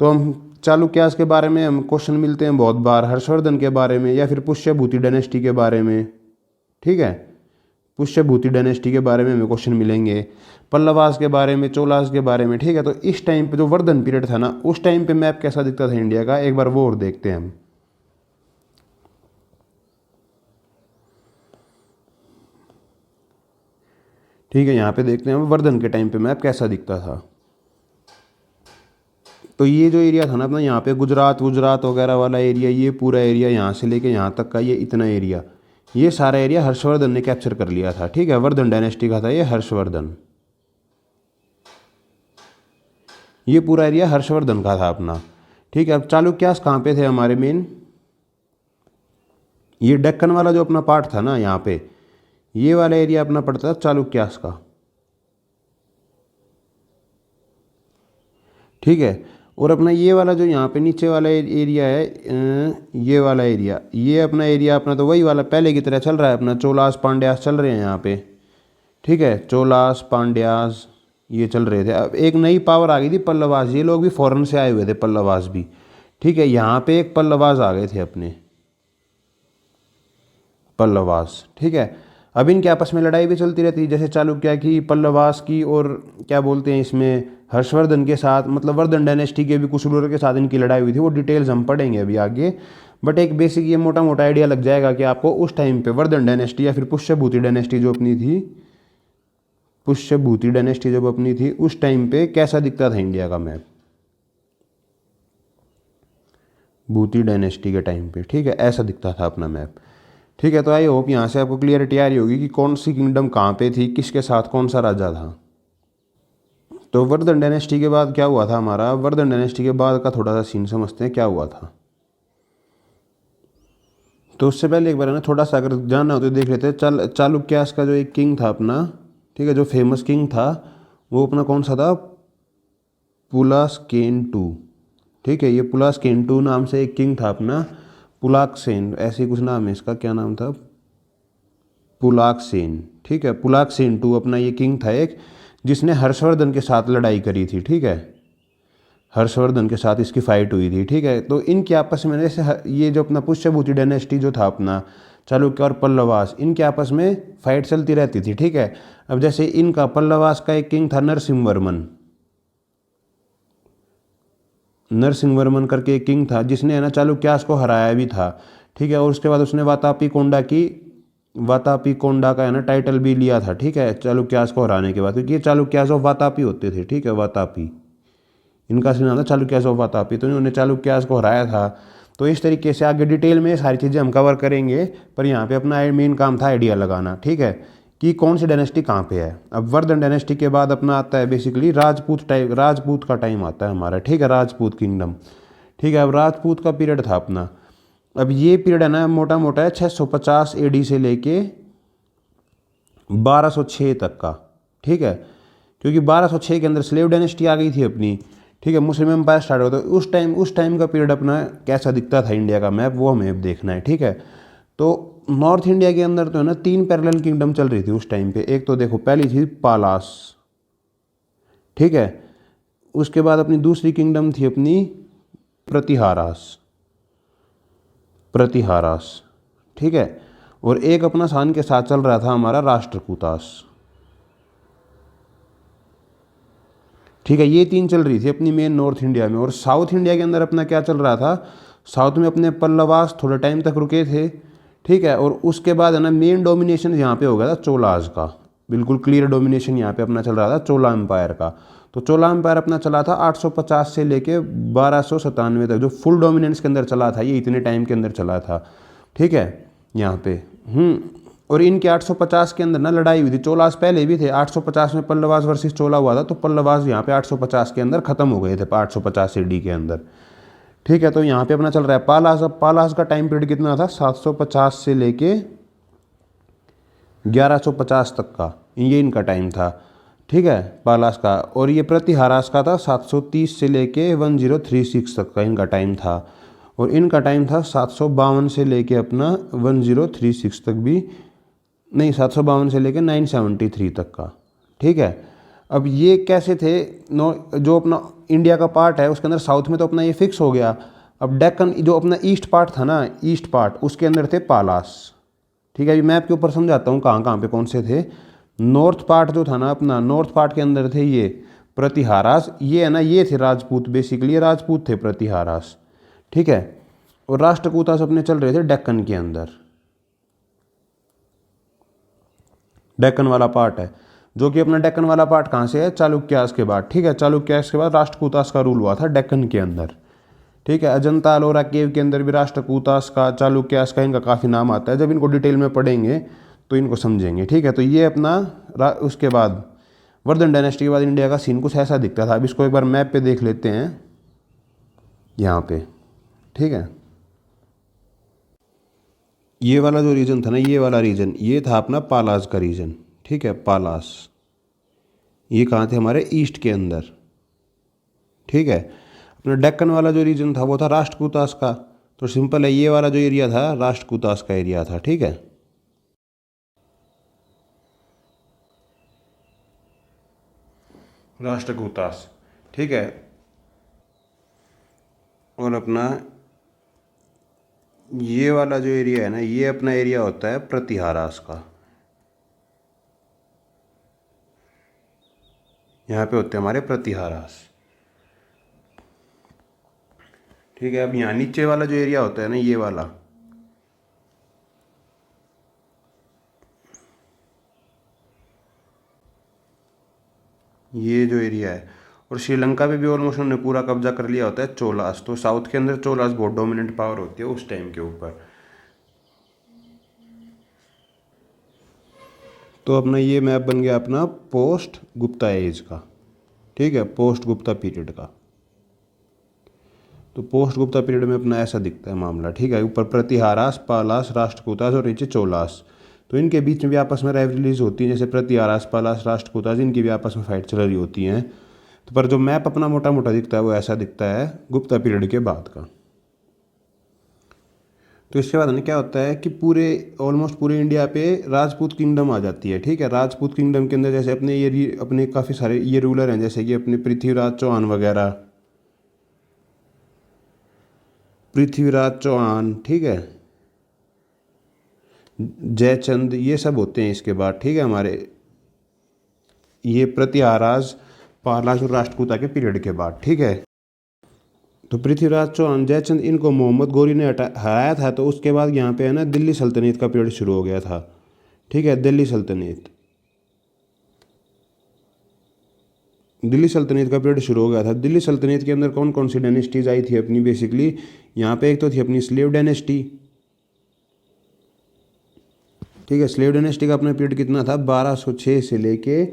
तो हम चालुक्यास के बारे में हम क्वेश्चन मिलते हैं बहुत बार, हर्षवर्धन के बारे में या फिर पुष्यभूति डायनेस्टी के बारे में, ठीक है। पुष्यभूति डायनेस्टी के बारे में हमें क्वेश्चन मिलेंगे, पल्लवास के बारे में, चोलास के बारे में, ठीक है। तो इस टाइम पे जो वर्धन पीरियड था ना, उस टाइम पे मैप कैसा दिखता था इंडिया का, एक बार वो और देखते हैं हम, ठीक है। यहाँ पे देखते हैं हम वर्धन के टाइम पे मैप कैसा दिखता था। तो ये जो एरिया था ना अपना, यहाँ पे गुजरात वगैरह वाला एरिया, ये पूरा एरिया यहाँ से लेके यहाँ तक का ये इतना एरिया, ये सारा एरिया हर्षवर्धन ने कैप्चर कर लिया था, ठीक है। वर्धन डायनेस्टी का था ये हर्षवर्धन, ये पूरा एरिया हर्षवर्धन का था अपना, ठीक है। अब चालुक्यास कहाँ पे थे हमारे मेन, ये डेक्कन वाला जो अपना पार्ट था ना यहाँ पे, ये वाला एरिया अपना पड़ता था चालुक्यास का, ठीक है। और अपना ये वाला जो यहाँ पे नीचे वाला एरिया है, ये वाला एरिया, ये अपना एरिया अपना तो वही वाला पहले की तरह चल रहा है अपना, चोलास पांड्यास चल रहे हैं यहाँ पे, ठीक है, चोलास पांड्यास ये चल रहे थे। अब एक नई पावर आ गई थी पल्लवास, ये लोग भी फॉरेन से आए हुए थे पल्लवास भी, ठीक है, यहाँ पे एक पल्लवास आ गए थे अपने पल्लवास, ठीक है। अब इनके आपस में लड़ाई भी चलती रहती है, जैसे चालुक्य की, पल्लवास की, और क्या बोलते हैं इसमें हर्षवर्धन के साथ, मतलब वर्धन डायनेस्टी के भी कुछ रूलर के साथ इनकी लड़ाई हुई थी, वो डिटेल्स हम पढ़ेंगे अभी आगे। बट एक बेसिक ये मोटा मोटा आइडिया लग जाएगा कि आपको उस टाइम पे वर्धन डायनेस्टी या फिर पुष्यभूति डायनेस्टी जो अपनी थी, पुष्यभूति डायनेस्टी जब अपनी थी उस टाइम पे कैसा दिखता था इंडिया का मैप, भूति डायनेस्टी के टाइम पे, ठीक है, ऐसा दिखता था अपना मैप, ठीक है। तो आई होप यहाँ से आपको क्लियरिटी आ रही होगी कि कौन सी किंगडम कहाँ पे थी, किसके साथ कौन सा राजा था। तो वर्धन डायनेस्टी के बाद क्या हुआ था हमारा, वर्धन डायनेस्टी के बाद का थोड़ा सा सीन समझते हैं क्या हुआ था। तो उससे पहले एक बार है ना थोड़ा सा अगर जानना हो तो देख लेते हैं। चालुक्यास का जो एक किंग था अपना, ठीक है, जो फेमस किंग था वो अपना कौन सा था, पुलास्केन II, ठीक है, ये पुलास्केन II नाम से एक किंग था अपना, पुलाकसेन ऐसे ही कुछ नाम है इसका, क्या नाम था, पुलाकसेन, ठीक है, पुलाकसेन II अपना ये किंग था एक, जिसने हर्षवर्धन के साथ लड़ाई करी थी, ठीक है, हर्षवर्धन के साथ इसकी फाइट हुई थी, ठीक है। तो इनके आपस में जैसे ये जो अपना पुष्यभूति डायनेस्टी जो था अपना चालुक्य और पल्लवास, इनके आपस में फाइट चलती रहती थी, ठीक है। अब जैसे इनका पल्लवास का एक किंग था नरसिंहवर्मन, नरसिंहवर्मन करके एक किंग था जिसने है ना चालुक्यास को हराया भी था, ठीक है। और उसके बाद उसने वातापी कोंडा का है ना टाइटल भी लिया था, ठीक है, चालुक्यास को हराने के बाद, क्योंकि ये चालुक्यास ऑफ वातापी होते थे, ठीक है, वातापी इनका असली नाम था, चालुक्यास ऑफ वातापी। तो इन्होंने चालुक्यास को हराया था। तो इस तरीके से आगे डिटेल में सारी चीज़ें हम कवर करेंगे, पर यहाँ पे अपना मेन काम था आइडिया लगाना, ठीक है, कि कौन सी डायनेस्टी कहाँ पे है। अब वर्धन डायनेस्टी के बाद अपना आता है बेसिकली राजपूत का टाइम आता है हमारा, ठीक है, राजपूत किंगडम, ठीक है। अब राजपूत का पीरियड था अपना, अब ये पीरियड है ना मोटा मोटा है 650 AD से लेके 1206 तक का, ठीक है, क्योंकि 1206 के अंदर स्लेव डायनेस्टी आ गई थी अपनी, ठीक है, मुस्लिम एम्पायर स्टार्ट होता है। उस टाइम का पीरियड अपना कैसा दिखता था इंडिया का मैप, वो हमें अब देखना है, ठीक है। तो नॉर्थ इंडिया के अंदर तो है ना 3 पैरेलल किंगडम चल रही थी उस टाइम पे। एक तो देखो पहली थी पालास, ठीक है, उसके बाद अपनी दूसरी किंगडम थी अपनी प्रतिहारास, ठीक है, और एक अपना सान के साथ चल रहा था हमारा राष्ट्रकूटास, ठीक है। ये 3 चल रही थी अपनी मेन नॉर्थ इंडिया में। और साउथ इंडिया के अंदर अपना क्या चल रहा था, साउथ में अपने पल्लवास थोड़े टाइम तक रुके थे, ठीक है, और उसके बाद है ना मेन डोमिनेशन यहाँ पे हो गया था चोलाज का, बिल्कुल क्लियर डोमिनेशन यहाँ पे अपना चल रहा था चोला एम्पायर का। तो चोला एम्पायर अपना चला था 850 से लेके 1297 तक, जो फुल डोमिनेंस के अंदर चला था, ये इतने टाइम के अंदर चला था, ठीक है, यहाँ पे। और इनके 850 के अंदर ना लड़ाई हुई थी, चोलास पहले भी थे, 850 में पल्लवास वर्सेस चोला हुआ था, तो पल्लवास यहाँ पे 850 के अंदर खत्म हो गए थे, 850 AD के अंदर, ठीक है। तो यहाँ पे अपना चल रहा है पालास। अब पालास का टाइम पीरियड कितना था, 750 से लेके 1150 तक का, ये इनका टाइम था, ठीक है, पालास का। और ये प्रतिहारास का था 730 से लेके 1036 तक का इनका टाइम था। और इनका टाइम था 752 से लेके अपना 1036 तक भी नहीं, 752 से लेके 973 तक का, ठीक है। अब ये कैसे थे, जो अपना इंडिया का पार्ट है उसके अंदर साउथ में तो अपना ये फिक्स हो गया। अब डेक्कन जो अपना ईस्ट पार्ट था ना, ईस्ट पार्ट, उसके अंदर थे पालास, ठीक है। अभी मैप के ऊपर समझाता हूँ कहाँ कहाँ पे कौन से थे। नॉर्थ पार्ट जो था ना अपना, नॉर्थ पार्ट के अंदर थे ये प्रतिहारास, ये है ना ये थे राजपूत, बेसिकली ये राजपूत थे प्रतिहारास, ठीक है। और राष्ट्रकूटास अपने चल रहे थे डेक्कन के अंदर, डेक्कन वाला पार्ट है, जो कि अपना डेक्कन वाला पार्ट कहाँ से है, चालुक्यास के बाद, ठीक है, चालुक्यास के बाद राष्ट्रकूटास का रूल हुआ था डेक्कन के अंदर, ठीक है। अजंता अलोरा केव के अंदर भी राष्ट्रकूटास का, चालुक्यास का, इनका काफ़ी नाम आता है, जब इनको डिटेल में पढ़ेंगे तो इनको समझेंगे, ठीक है। तो ये अपना उसके बाद वर्धन डायनेस्टी के बाद इंडिया का सीन कुछ ऐसा दिखता था। अब इसको एक बार मैप पे देख लेते हैं यहाँ पे, ठीक है। ये वाला जो रीजन था ना, ये वाला रीजन, ये था अपना पालास का रीजन, ठीक है, पालास, ये कहाँ थे हमारे ईस्ट के अंदर, ठीक है। अपना डेक्कन वाला जो रीजन था वो था राष्ट्रकूटास का। तो सिंपल है, ये वाला जो एरिया था राष्ट्रकूटास का एरिया था। ठीक है, राष्ट्रकूटास। ठीक है, और अपना ये वाला जो एरिया है ना, ये अपना एरिया होता है प्रतिहारास का। यहाँ पे होते हैं हमारे प्रतिहारास। ठीक है, अब यहाँ नीचे वाला जो एरिया होता है ना, ये वाला, ये जो एरिया है, और श्रीलंका पे भी ऑलमोस्ट उन्होंने पूरा कब्जा कर लिया होता है चोलास। तो साउथ के अंदर चोलास बहुत डोमिनेंट पावर होती है उस टाइम के ऊपर। तो अपना ये मैप बन गया अपना पोस्ट गुप्ता एज का। ठीक है, पोस्ट गुप्ता पीरियड का। तो पोस्ट गुप्ता पीरियड में अपना ऐसा दिखता है मामला। ठीक है, ऊपर प्रतिहारास, पालास, राष्ट्रकूटास और नीचे चोलास। तो इनके बीच में भी आपस में राइवलरीज होती हैं, जैसे प्रतिहारास, पालास, राष्ट्रकूटास, इनकी भी आपस में फाइट चल रही होती हैं। तो पर जो मैप अपना मोटा मोटा दिखता है वो ऐसा दिखता है गुप्ता पीरियड के बाद का। तो इसके बाद ना क्या होता है कि पूरे ऑलमोस्ट पूरे इंडिया पे राजपूत किंगडम आ जाती है। ठीक है, राजपूत किंगडम के अंदर जैसे अपने काफ़ी सारे ये रूलर हैं, जैसे कि अपने पृथ्वीराज चौहान वगैरह, पृथ्वीराज चौहान, ठीक है, जयचंद, ये सब होते हैं इसके बाद। ठीक है, हमारे ये प्रतिहाराज, पालास और राष्ट्रकूटा के पीरियड के बाद। ठीक है, तो पृथ्वीराज चौहान, जयचंद, इनको मोहम्मद गोरी ने हराया था। तो उसके बाद यहाँ पे है ना दिल्ली सल्तनत का पीरियड शुरू हो गया था। ठीक है, दिल्ली सल्तनत, दिल्ली सल्तनत का पीरियड शुरू हो गया था। दिल्ली सल्तनत के अंदर कौन कौन सी डायनेस्टीज आई थी अपनी बेसिकली, यहाँ पे एक तो थी अपनी स्लेव डायनेस्टी। ठीक है, स्लेव डायनेस्टी का अपना पीरियड कितना था, 1206 से लेके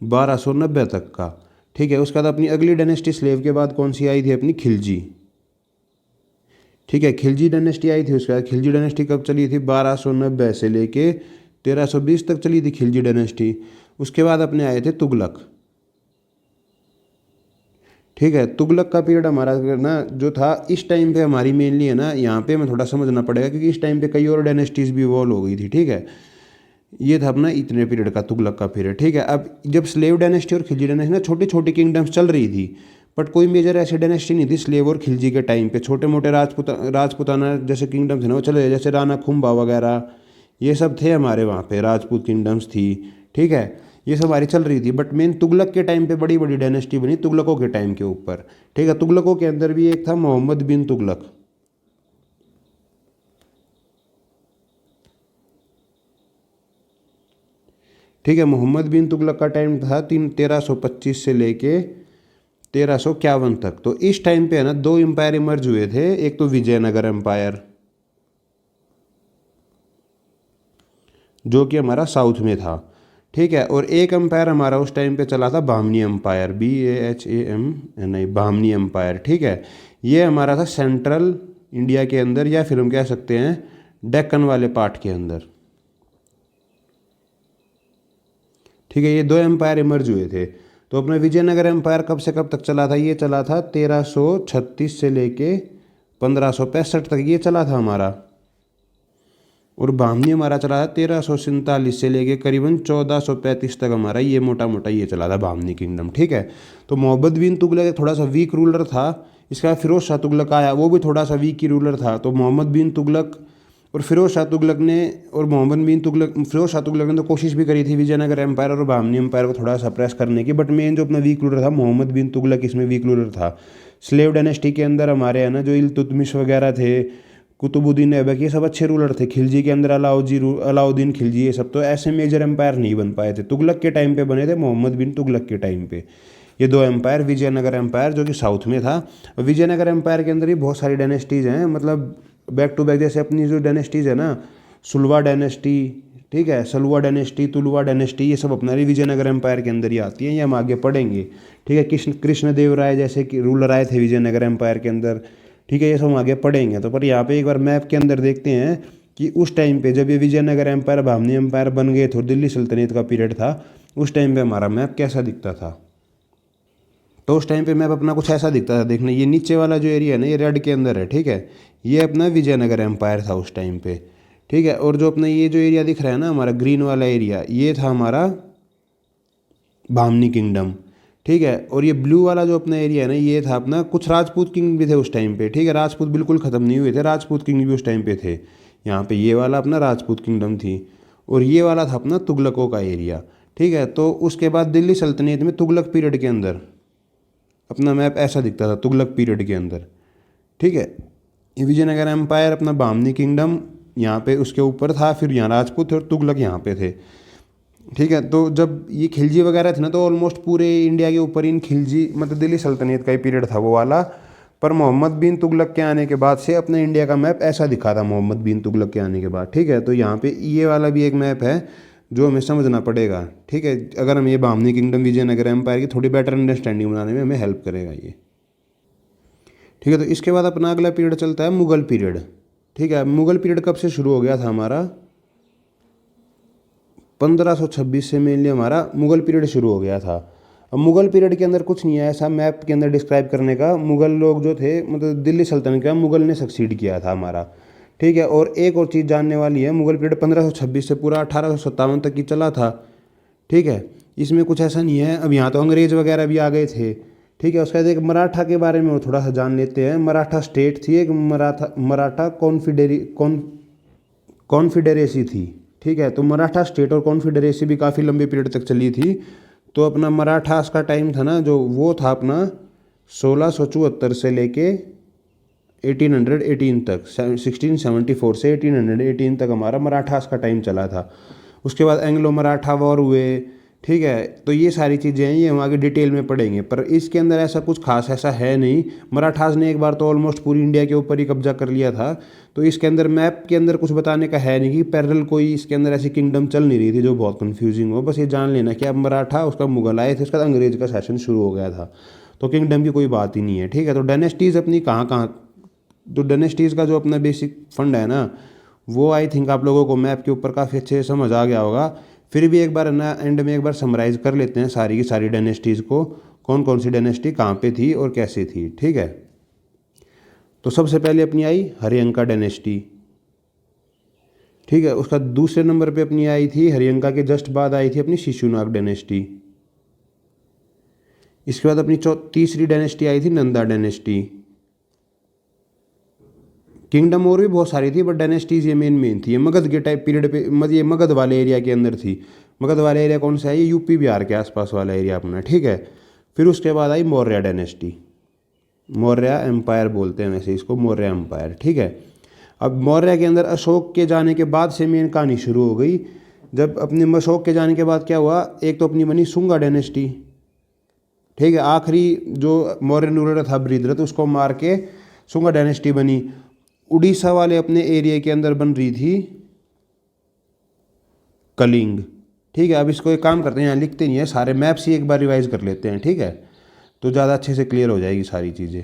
1290 तक का। ठीक है, उसके बाद अपनी अगली डायनेस्टी स्लेव के बाद कौन सी आई थी, अपनी खिलजी। ठीक है, खिलजी डायनेस्टी आई थी। उसके बाद खिलजी डायनेस्टी कब चली थी, 1290 से लेके 1320 तक चली थी खिलजी डायनेस्टी। उसके बाद अपने आए थे तुगलक। ठीक है, तुगलक का पीरियड हमारा ना जो था इस टाइम पे हमारी मेनली है ना, यहाँ पे हमें थोड़ा समझना पड़ेगा क्योंकि इस टाइम पे कई और डायनेस्टीज भी इवॉल्व हो गई थी। ठीक है, ये था अपना इतने पीरियड का तुगलक का पीरियड। ठीक है, अब जब स्लेव डायनेस्टी और खिलजी डायनेस्टी ना छोटी छोटी किंगडम्स चल रही थी, बट कोई मेजर ऐसी डायनेस्टी नहीं थी स्लेव और खिलजी के टाइम पे। छोटे मोटे राजपुताना जैसे किंगडम थे ना वो चले, जैसे राणा कुंभा वगैरह, ये सब थे हमारे वहाँ पे, राजपूत किंगडम्स थी। ठीक है, ये सब हमारी चल रही थी, बट मेन तुगलक के टाइम पे बड़ी बड़ी डायनेस्टी बनी तुगलकों के टाइम के ऊपर। ठीक है, तुगलकों के अंदर भी एक था मोहम्मद बिन तुगलक। ठीक है, मोहम्मद बिन तुगलक का टाइम था 1325 से लेके 1351 तक। तो इस टाइम पे है ना दो एम्पायर इमर्ज हुए थे, एक तो विजयनगर एम्पायर जो कि हमारा साउथ में था। ठीक है, और एक एम्पायर हमारा उस टाइम पे चला था Bamni empire, BAHAM, Bamni empire. ठीक है, ये हमारा था सेंट्रल इंडिया के अंदर, या फिर हम कह सकते हैं डेक्कन वाले पार्ट के अंदर। ठीक है, ये दो एम्पायर इमर्ज हुए थे। तो अपना विजयनगर एम्पायर कब से कब तक चला था, ये चला था 1336 से लेके 1565 तक ये चला था हमारा। और बामनी हमारा चला था 1347 से लेके करीबन 1435 तक हमारा, ये मोटा मोटा ये चला था बामनी किंगडम। ठीक है, तो मोहम्मद बिन तुगलक थोड़ा सा वीक रूलर था। इसके बाद फिरोज शाह तुगलक आया, वो भी थोड़ा सा वीक ही रूलर था। तो मोहम्मद बिन तुगलक और फिरोज शाह तुगलक ने, और मोहम्मद बिन तुगलक, फिरोज शाह तुगलक ने तो कोशिश भी करी थी विजयनगर एम्पायर और बामनी एम्पायर को थोड़ा सप्रेस करने की, बट मेन जो अपना वीक रूलर था मोहम्मद बिन तुगलक इसमें वीक रूलर था। स्लेव डायनेस्टी के अंदर हमारे है ना जो इल्तुतमिश वगैरह थे, कुतुबुद्दीन ऐबक, ये सब अच्छे रूलर थे। खिलजी के अंदर अलाउद्दीन खिलजी, ये सब तो ऐसे मेजर एम्पायर नहीं बन पाए थे। तुगलक के टाइम पे बने थे, मोहम्मद बिन तुगलक के टाइम पे ये दो एम्पायर। विजयनगर एम्पायर जो कि साउथ में था, विजयनगर एम्पायर के अंदर ही बहुत सारी डायनेस्टीज़ हैं, मतलब बैक टू बैक। जैसे अपनी जो डायनेस्टीज़ है ना, सुलवा डायनेस्टी, ठीक है, सलुवा डायनेस्टी, तुलवा डायनेस्टी, ये सब अपना विजयनगर एम्पायर के अंदर ही आती हैं, ये हम आगे पढ़ेंगे। ठीक है, कृष्णदेव राय जैसे कि रूलर आए थे विजयनगर एम्पायर के अंदर। ठीक है, ये सब हम आगे पढ़ेंगे। तो पर यहाँ पे एक बार मैप के अंदर देखते हैं कि उस टाइम पे जब ये विजयनगर एम्पायर, बामनी एम्पायर बन गए थे, दिल्ली सल्तनत का पीरियड था, उस टाइम पे हमारा मैप कैसा दिखता था। तो उस टाइम पे मैप अपना कुछ ऐसा दिखता था। देखना ये नीचे वाला जो एरिया है ना, ये रेड के अंदर है, ठीक है। ये अपना विजयनगर एम्पायर था उस टाइम पे, ठीक है। और जो अपना ये जो एरिया दिख रहा है ना हमारा ग्रीन वाला एरिया, ये था हमारा बामनी किंगडम, ठीक है। और ये ब्लू वाला जो अपना एरिया है ना, ये था अपना, कुछ राजपूत किंग भी थे उस टाइम पे, ठीक है। राजपूत बिल्कुल ख़त्म नहीं हुए थे, राजपूत किंग भी उस टाइम पे थे। यहाँ पे ये वाला अपना राजपूत किंगडम थी, और ये वाला था अपना तुगलकों का एरिया, ठीक है। तो उसके बाद दिल्ली सल्तनत में तुगलक पीरियड के अंदर अपना मैप ऐसा दिखता था, तुगलक पीरियड के अंदर, ठीक है। ये विजयनगर एम्पायर अपना बामनी किंगडम यहाँ पे उसके ऊपर था, फिर यहाँ राजपूत और तुगलक यहाँ पे थे, ठीक है। तो जब ये खिलजी वगैरह थे ना, तो ऑलमोस्ट पूरे इंडिया के ऊपर इन खिलजी मतलब दिल्ली सल्तनत का ही पीरियड था वो वाला। पर मोहम्मद बिन तुगलक के आने के बाद से अपने इंडिया का मैप ऐसा दिखा था, मोहम्मद बिन तुगलक के आने के बाद, ठीक है। तो यहाँ पे ये वाला भी एक मैप है जो हमें समझना पड़ेगा, ठीक है। अगर हम ये बामनी किंगडम विजयनगर एम्पायर की थोड़ी बेटर अंडरस्टैंडिंग बनाने में हमें हेल्प करेगा ये, ठीक है। तो इसके बाद अपना अगला पीरियड चलता है मुगल पीरियड, ठीक है। मुगल पीरियड कब से शुरू हो गया था हमारा? 1526 से मेनली हमारा मुगल पीरियड शुरू हो गया था। अब मुगल पीरियड के अंदर कुछ नहीं है ऐसा मैप के अंदर डिस्क्राइब करने का। मुगल लोग जो थे मतलब दिल्ली सल्तनत का मुगल ने सक्सीड किया था हमारा, ठीक है। और एक और चीज़ जानने वाली है, मुगल पीरियड 1526 से पूरा 1857 तक ही चला था, ठीक है। इसमें कुछ ऐसा नहीं है। अब यहाँ तो अंग्रेज़ वगैरह भी आ गए थे, ठीक है। उसके बाद एक मराठा के बारे में वो थोड़ा सा जान लेते हैं। मराठा स्टेट थी एक, मराठा कॉन्फिडेरेसी थी, ठीक है। तो मराठा स्टेट और कॉन्फिडेरेसी भी काफ़ी लंबे पीरियड तक चली थी। तो अपना मराठास का टाइम था ना जो, वो था अपना 1674 से लेके 1818 तक, 1674 से 1818 तक हमारा मराठास का टाइम चला था। उसके बाद एंग्लो मराठा वॉर हुए, ठीक है। तो ये सारी चीज़ें हैं, ये हम आगे डिटेल में पढ़ेंगे। पर इसके अंदर ऐसा कुछ खास ऐसा है नहीं। मराठास ने एक बार तो ऑलमोस्ट पूरी इंडिया के ऊपर ही कब्जा कर लिया था। तो इसके अंदर मैप के अंदर कुछ बताने का है नहीं कि पैरेलल कोई इसके अंदर ऐसी किंगडम चल नहीं रही थी जो बहुत कन्फ्यूजिंग हो। बस ये जान लेना कि अब मराठा उसका मुगल आए थे, उसका अंग्रेज का शासन शुरू हो गया था। तो किंगडम की कोई बात ही नहीं है, ठीक है। तो डायनेस्टीज़ अपनी कहाँ कहाँ, तो डायनेस्टीज़ का जो अपना बेसिक फंड है ना, वो आई थिंक आप लोगों को मैप के ऊपर काफ़ी अच्छे से समझ आ गया होगा। फिर भी एक बार ना एंड में एक बार समराइज़ कर लेते हैं सारी की सारी डायनेस्टीज़ को, कौन कौन सी डायनेस्टी कहाँ पे थी और कैसे थी, ठीक है। तो सबसे पहले अपनी आई हरियंका डायनेस्टी, ठीक है। उसका दूसरे नंबर पे अपनी आई थी, हरियंका के जस्ट बाद आई थी अपनी शिशुनाग डायनेस्टी। इसके बाद अपनी तीसरी डायनेस्टी आई थी नंदा डायनेस्टी। किंगडम और भी बहुत सारी थी बट डायनेस्टीज ये मेन थी। ये मगध के टाइप पीरियड पे, ये मगध वाले एरिया के अंदर थी। मगध वाला एरिया कौन सा है? ये यूपी बिहार के आसपास वाला एरिया अपना, ठीक है। फिर उसके बाद आई मौर्य डायनेस्टी, मौर्य एम्पायर बोलते हैं वैसे इसको, मौर्य एम्पायर, ठीक है। अब मौर्य के अंदर अशोक के जाने के बाद से मेन कहानी शुरू हो गई। जब अपने अशोक के जाने के बाद क्या हुआ, एक तो अपनी बनी शुंगा डायनेस्टी, ठीक है। आखिरी जो मौर्य रूलर था बृहद्रथ, उसको मार के शुंगा डायनेस्टी बनी। उड़ीसा वाले अपने एरिया के अंदर बन रही थी कलिंग, ठीक है। अब इसको एक काम करते हैं, यहाँ लिखते नहीं है, सारे मैप्स ही एक बार रिवाइज कर लेते हैं, ठीक है। तो ज़्यादा अच्छे से क्लियर हो जाएगी सारी चीज़ें।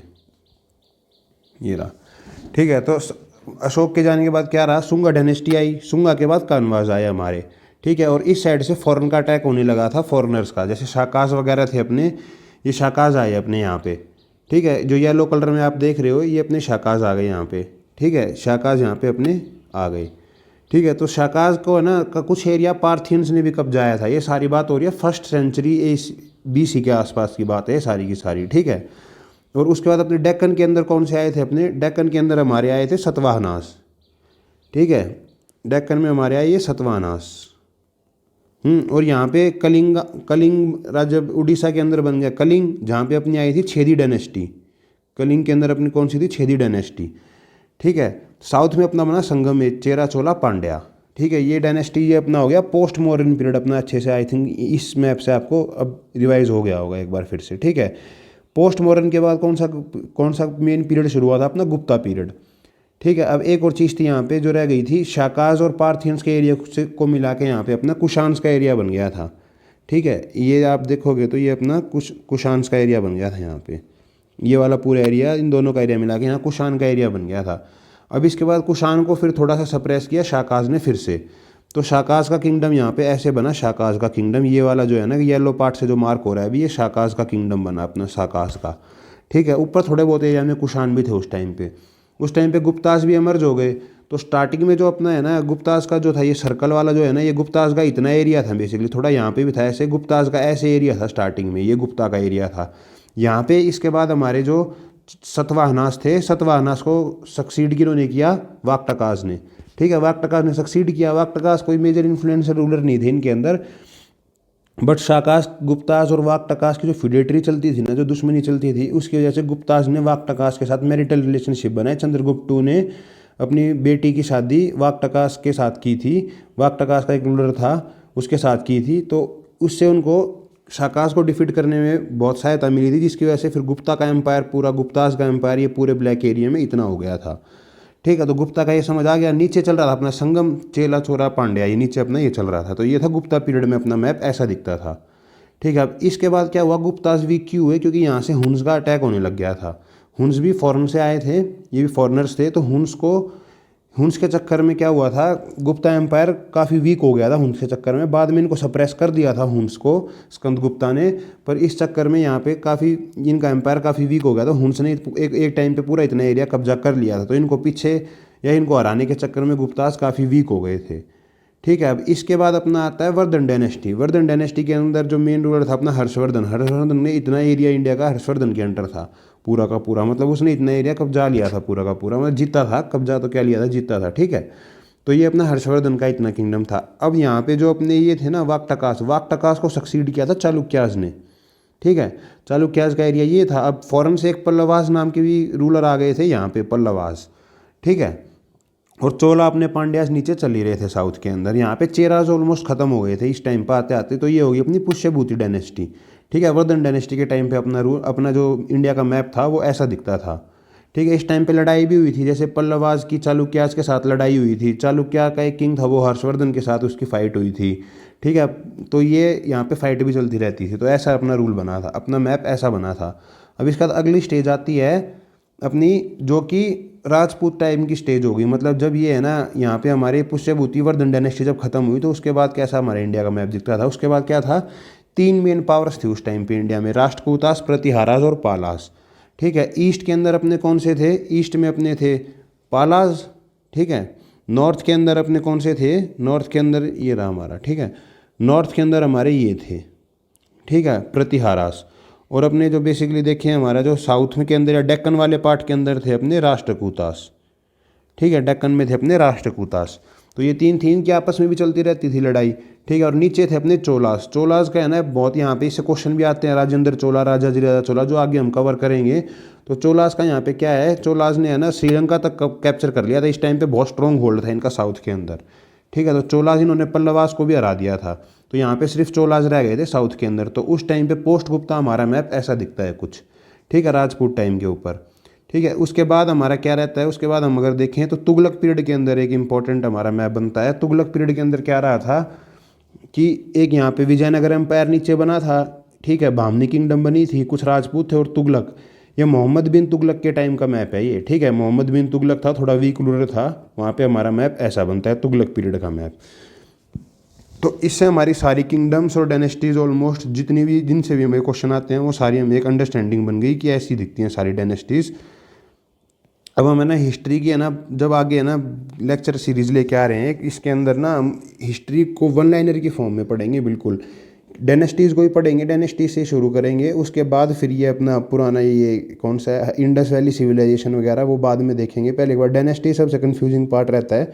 ये रहा, ठीक है। तो अशोक के जाने के बाद क्या रहा, शुंगा डायनेस्टी आई। शुंगा के बाद कानवाज आए हमारे, ठीक है। और इस साइड से फॉरेन का अटैक होने लगा था, फॉरेनर्स का, जैसे शाकाज वगैरह थे अपने, ये शाकाज आए अपने यहाँ पे, ठीक है। जो येलो कलर में आप देख रहे हो ये अपने शाकाज आ गए यहाँ पे, ठीक है। शाकाज यहाँ पे अपने आ गए, ठीक है। तो शाकाज को है ना का कुछ एरिया पार्थियंस ने भी कब्जाया था। ये सारी बात हो रही है 1st सेंचुरी BC के आसपास की बात है सारी की सारी, ठीक है। और उसके बाद अपने डेक्कन के अंदर कौन से आए थे, अपने डेक्कन के अंदर हमारे आए थे सतवाहनास, ठीक है। डेक्कन में हमारे आए ये सतवाहनास। और यहाँ पे कलिंग राज्य उड़ीसा के अंदर बन गया कलिंग, जहाँ पे अपनी आई थी छेदी डायनेस्टी। कलिंग के अंदर अपनी कौन सी थी, छेदी डायनेस्टी, ठीक है। साउथ में अपना बना संगम में चेरा चोला पांड्या, ठीक है। ये डायनेस्टी ये अपना हो गया पोस्ट मॉडर्न पीरियड अपना, अच्छे से आई थिंक इस मैप से आपको अब रिवाइज हो गया होगा एक बार फिर से, ठीक है। पोस्ट मॉडर्न के बाद कौन सा मेन पीरियड शुरू हुआ था, अपना गुप्ता पीरियड, ठीक है। अब एक और चीज़ थी यहाँ पे जो रह गई थी, शाकाज और पार्थियंस के एरिया से को मिला के यहाँ पे अपना कुशान्स का एरिया बन गया था, ठीक है। ये आप देखोगे तो ये अपना कुशान्स का एरिया बन गया था यहाँ पे। ये वाला पूरा एरिया, इन दोनों का एरिया मिला के यहाँ कुशान का एरिया बन गया था। अब इसके बाद कुशान को फिर थोड़ा सा सप्रेस किया शाकाज ने फिर से। तो शाकाज का किंगडम यहाँ पे ऐसे बना, शाकाज का किंगडम, ये वाला जो है ना येलो पार्ट से जो मार्क हो रहा है अभी, ये शाकाज का किंगडम बना अपना, शाकाज का। ठीक है, ऊपर थोड़े बहुत एरिया में कुषाण भी थे उस टाइम पे। उस टाइम पे गुप्ताज भी एमर्ज हो गए। तो स्टार्टिंग में जो अपना है ना गुप्ताज का जो था, ये सर्कल वाला जो है ना, ये गुप्ताज का इतना एरिया था बेसिकली, थोड़ा यहाँ पे भी था ऐसे, गुप्ताज का ऐसे एरिया था स्टार्टिंग में, ये गुप्ता का एरिया था यहाँ पे। इसके बाद हमारे जो सतवाहनास थे, सतवाहनास को सक्सीड किन्होंने किया, वाकटाकाज ने। ठीक है, वाकटाकाज ने सक्सीड किया। वाकटाकाज कोई मेजर इन्फ्लुएंसर रूलर नहीं थे इनके अंदर, बट शाकाज, गुप्ताज और वाकटाकाज की जो फिडेटरी चलती थी ना, जो दुश्मनी चलती थी, उसकी वजह से गुप्ताज ने वाकटाकाज के साथ मैरिटल रिलेशनशिप बनाए। चंद्रगुप्त II ने अपनी बेटी की शादी वाकटाकाज के साथ की थी, वाकटाकाज का एक रूलर था उसके साथ की थी। तो उससे उनको शाकाज को डिफीट करने में बहुत सहायता मिली थी, जिसकी वजह से फिर गुप्ता का एम्पायर, पूरा गुप्ताज का एम्पायर ये पूरे ब्लैक एरिया में इतना हो गया था। ठीक है, तो गुप्ता का ये समझ आ गया। नीचे चल रहा था अपना संगम, चेला, चोरा, पांड्या, ये नीचे अपना ये चल रहा था। तो ये था गुप्ता पीरियड में अपना मैप ऐसा दिखता था। ठीक है, अब इसके बाद क्या हुआ, गुप्ताज वीक क्यों हुए, क्योंकि यहाँ से हुन्स का अटैक होने लग गया था। हुन्स भी फॉरेन से आए थे, ये भी फॉरेनर्स थे। तो हुन्स के चक्कर में क्या हुआ था, गुप्ता एम्पायर काफ़ी वीक हो गया था हुन्स के चक्कर में। बाद में इनको सप्रेस कर दिया था हुन्स को स्कंदगुप्ता ने, पर इस चक्कर में यहाँ पे काफ़ी इनका एम्पायर काफ़ी वीक हो गया था। हुन्स ने एक टाइम पे पूरा इतना एरिया कब्जा कर लिया था। तो इनको पीछे या इनको हराने के चक्कर में गुप्ताज काफ़ी वीक हो गए थे। ठीक है, अब इसके बाद अपना आता है वर्धन डायनेस्टी। वर्धन डायनेस्टी के अंदर जो मेन रूलर था अपना हर्षवर्धन। हर्षवर्धन ने इतना एरिया इंडिया का हर्षवर्धन के अंडर था पूरा का पूरा, मतलब उसने इतना एरिया कब्जा लिया था पूरा का पूरा, मतलब जीता था, कब्जा तो क्या लिया था, जीता था। ठीक है, तो ये अपना हर्षवर्धन का इतना किंगडम था। अब यहाँ पे जो अपने ये थे ना वाकटाकास, वाकटाकास को सक्सीड किया था चालुक्याज ने। ठीक है, चालुक्याज का एरिया ये था। अब फॉरेन से एक पल्लवास नाम के भी रूलर आ गए थे यहाँ पे, पल्लवास। ठीक है, और चोला अपने पांड्यास नीचे चल ही रहे थे साउथ के अंदर। यहाँ पे चेराज ऑलमोस्ट खत्म हो गए थे इस टाइम पर आते आते। तो ये होगी अपनी पुष्यभूति डायनेस्टी। ठीक है, वर्धन डायनेस्टी के टाइम पे अपना जो इंडिया का मैप था वो ऐसा दिखता था। ठीक है, इस टाइम पे लड़ाई भी हुई थी, जैसे पल्लवाज की चालुक्याज के साथ लड़ाई हुई थी। चालुक्या का एक किंग था वो हर्षवर्धन के साथ उसकी फाइट हुई थी। ठीक है, तो ये यहाँ पे फाइट भी चलती रहती थी। तो ऐसा अपना रूल बना था, अपना मैप ऐसा बना था। अब इसके बाद अगली स्टेज आती है अपनी, जो कि राजपूत टाइम की स्टेज होगी। मतलब जब ये है ना यहाँ पे हमारे पुष्यभूति वर्धन डायनेस्टी जब खत्म हुई, तो उसके बाद कैसा हमारे इंडिया का मैप दिखता था। उसके बाद क्या था, 3 मेन पावर्स थी उस टाइम पे इंडिया में, राष्ट्रकूटास, प्रतिहारास और पालास। ठीक है, ईस्ट के अंदर अपने कौन से थे, ईस्ट में अपने थे पालास। ठीक है, नॉर्थ के अंदर अपने कौन से थे, नॉर्थ के अंदर ये रहा हमारा। ठीक है, नॉर्थ के अंदर हमारे ये थे। ठीक है, प्रतिहारास। और अपने जो बेसिकली देखें हमारा जो साउथ में के अंदर या डेक्कन वाले पार्ट के अंदर थे अपने राष्ट्रकूटास। ठीक है, डेक्कन में थे अपने राष्ट्रकूटास। तो ये 3 थी, इनकी आपस में भी चलती रहती थी लड़ाई। ठीक है, और नीचे थे अपने चोलास। चोलास का है ना बहुत यहाँ पे इससे क्वेश्चन भी आते हैं, राजेंद्र चोला, राजाधिराजा चोला, जो आगे हम कवर करेंगे। तो चोलास का यहाँ पे क्या है, चोलास ने है ना श्रीलंका तक कैप्चर कर लिया था। इस टाइम पे बहुत स्ट्रॉन्ग होल्ड था इनका साउथ के अंदर। ठीक है, तो चोलास इन्होंने पल्लवास को भी हरा दिया था। तो यहाँ पे सिर्फ चोलास रह गए थे साउथ के अंदर। तो उस टाइम पे पोस्ट गुप्ता हमारा मैप ऐसा दिखता है कुछ। ठीक है, राजपूत टाइम के ऊपर। ठीक है, उसके बाद हमारा क्या रहता है, उसके बाद हम अगर देखें तो तुगलक पीरियड के अंदर एक इंपॉर्टेंट हमारा मैप बनता है। तुगलक पीरियड के अंदर क्या रहा था कि एक यहाँ पे विजयनगर एम्पायर नीचे बना था। ठीक है, बामनी किंगडम बनी थी, कुछ राजपूत थे और तुगलक। ये मोहम्मद बिन तुगलक के टाइम का मैप है ये। ठीक है, मोहम्मद बिन तुगलक था, थोड़ा वीक रूलर था, वहाँ पे हमारा मैप ऐसा बनता है तुगलक पीरियड का मैप। तो इससे हमारी सारी किंगडम्स और डायनेस्टीज ऑलमोस्ट जितनी भी जिनसे भी हमें क्वेश्चन आते हैं वो सारी हमें एक अंडरस्टैंडिंग बन गई कि ऐसी दिखती हैं सारी डायनेस्टीज़। अब हम है ना हिस्ट्री की है ना जब आगे है ना लेक्चर सीरीज़ लेके आ रहे हैं, इसके अंदर ना हम हिस्ट्री को 1 लाइनर की फॉर्म में पढ़ेंगे बिल्कुल। डायनेस्टीज़ को ही पढ़ेंगे, डायनेस्टीज से शुरू करेंगे, उसके बाद फिर ये अपना पुराना ये कौन सा है इंडस वैली सिविलाइजेशन वगैरह वो बाद में देखेंगे। पहले एक बार डायनेस्टी सबसे कन्फ्यूजिंग पार्ट रहता है,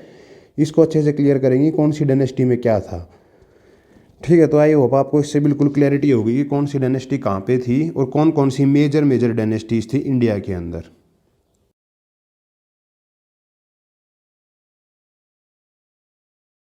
इसको अच्छे से क्लियर करेंगे कौन सी डायनेस्टी में क्या था। ठीक है, तो आई होप आपको इससे बिल्कुल क्लैरिटी होगी कि कौन सी डायनेस्टी कहाँ पे थी और कौन कौन सी मेजर डायनेस्टीज़ थी इंडिया के अंदर।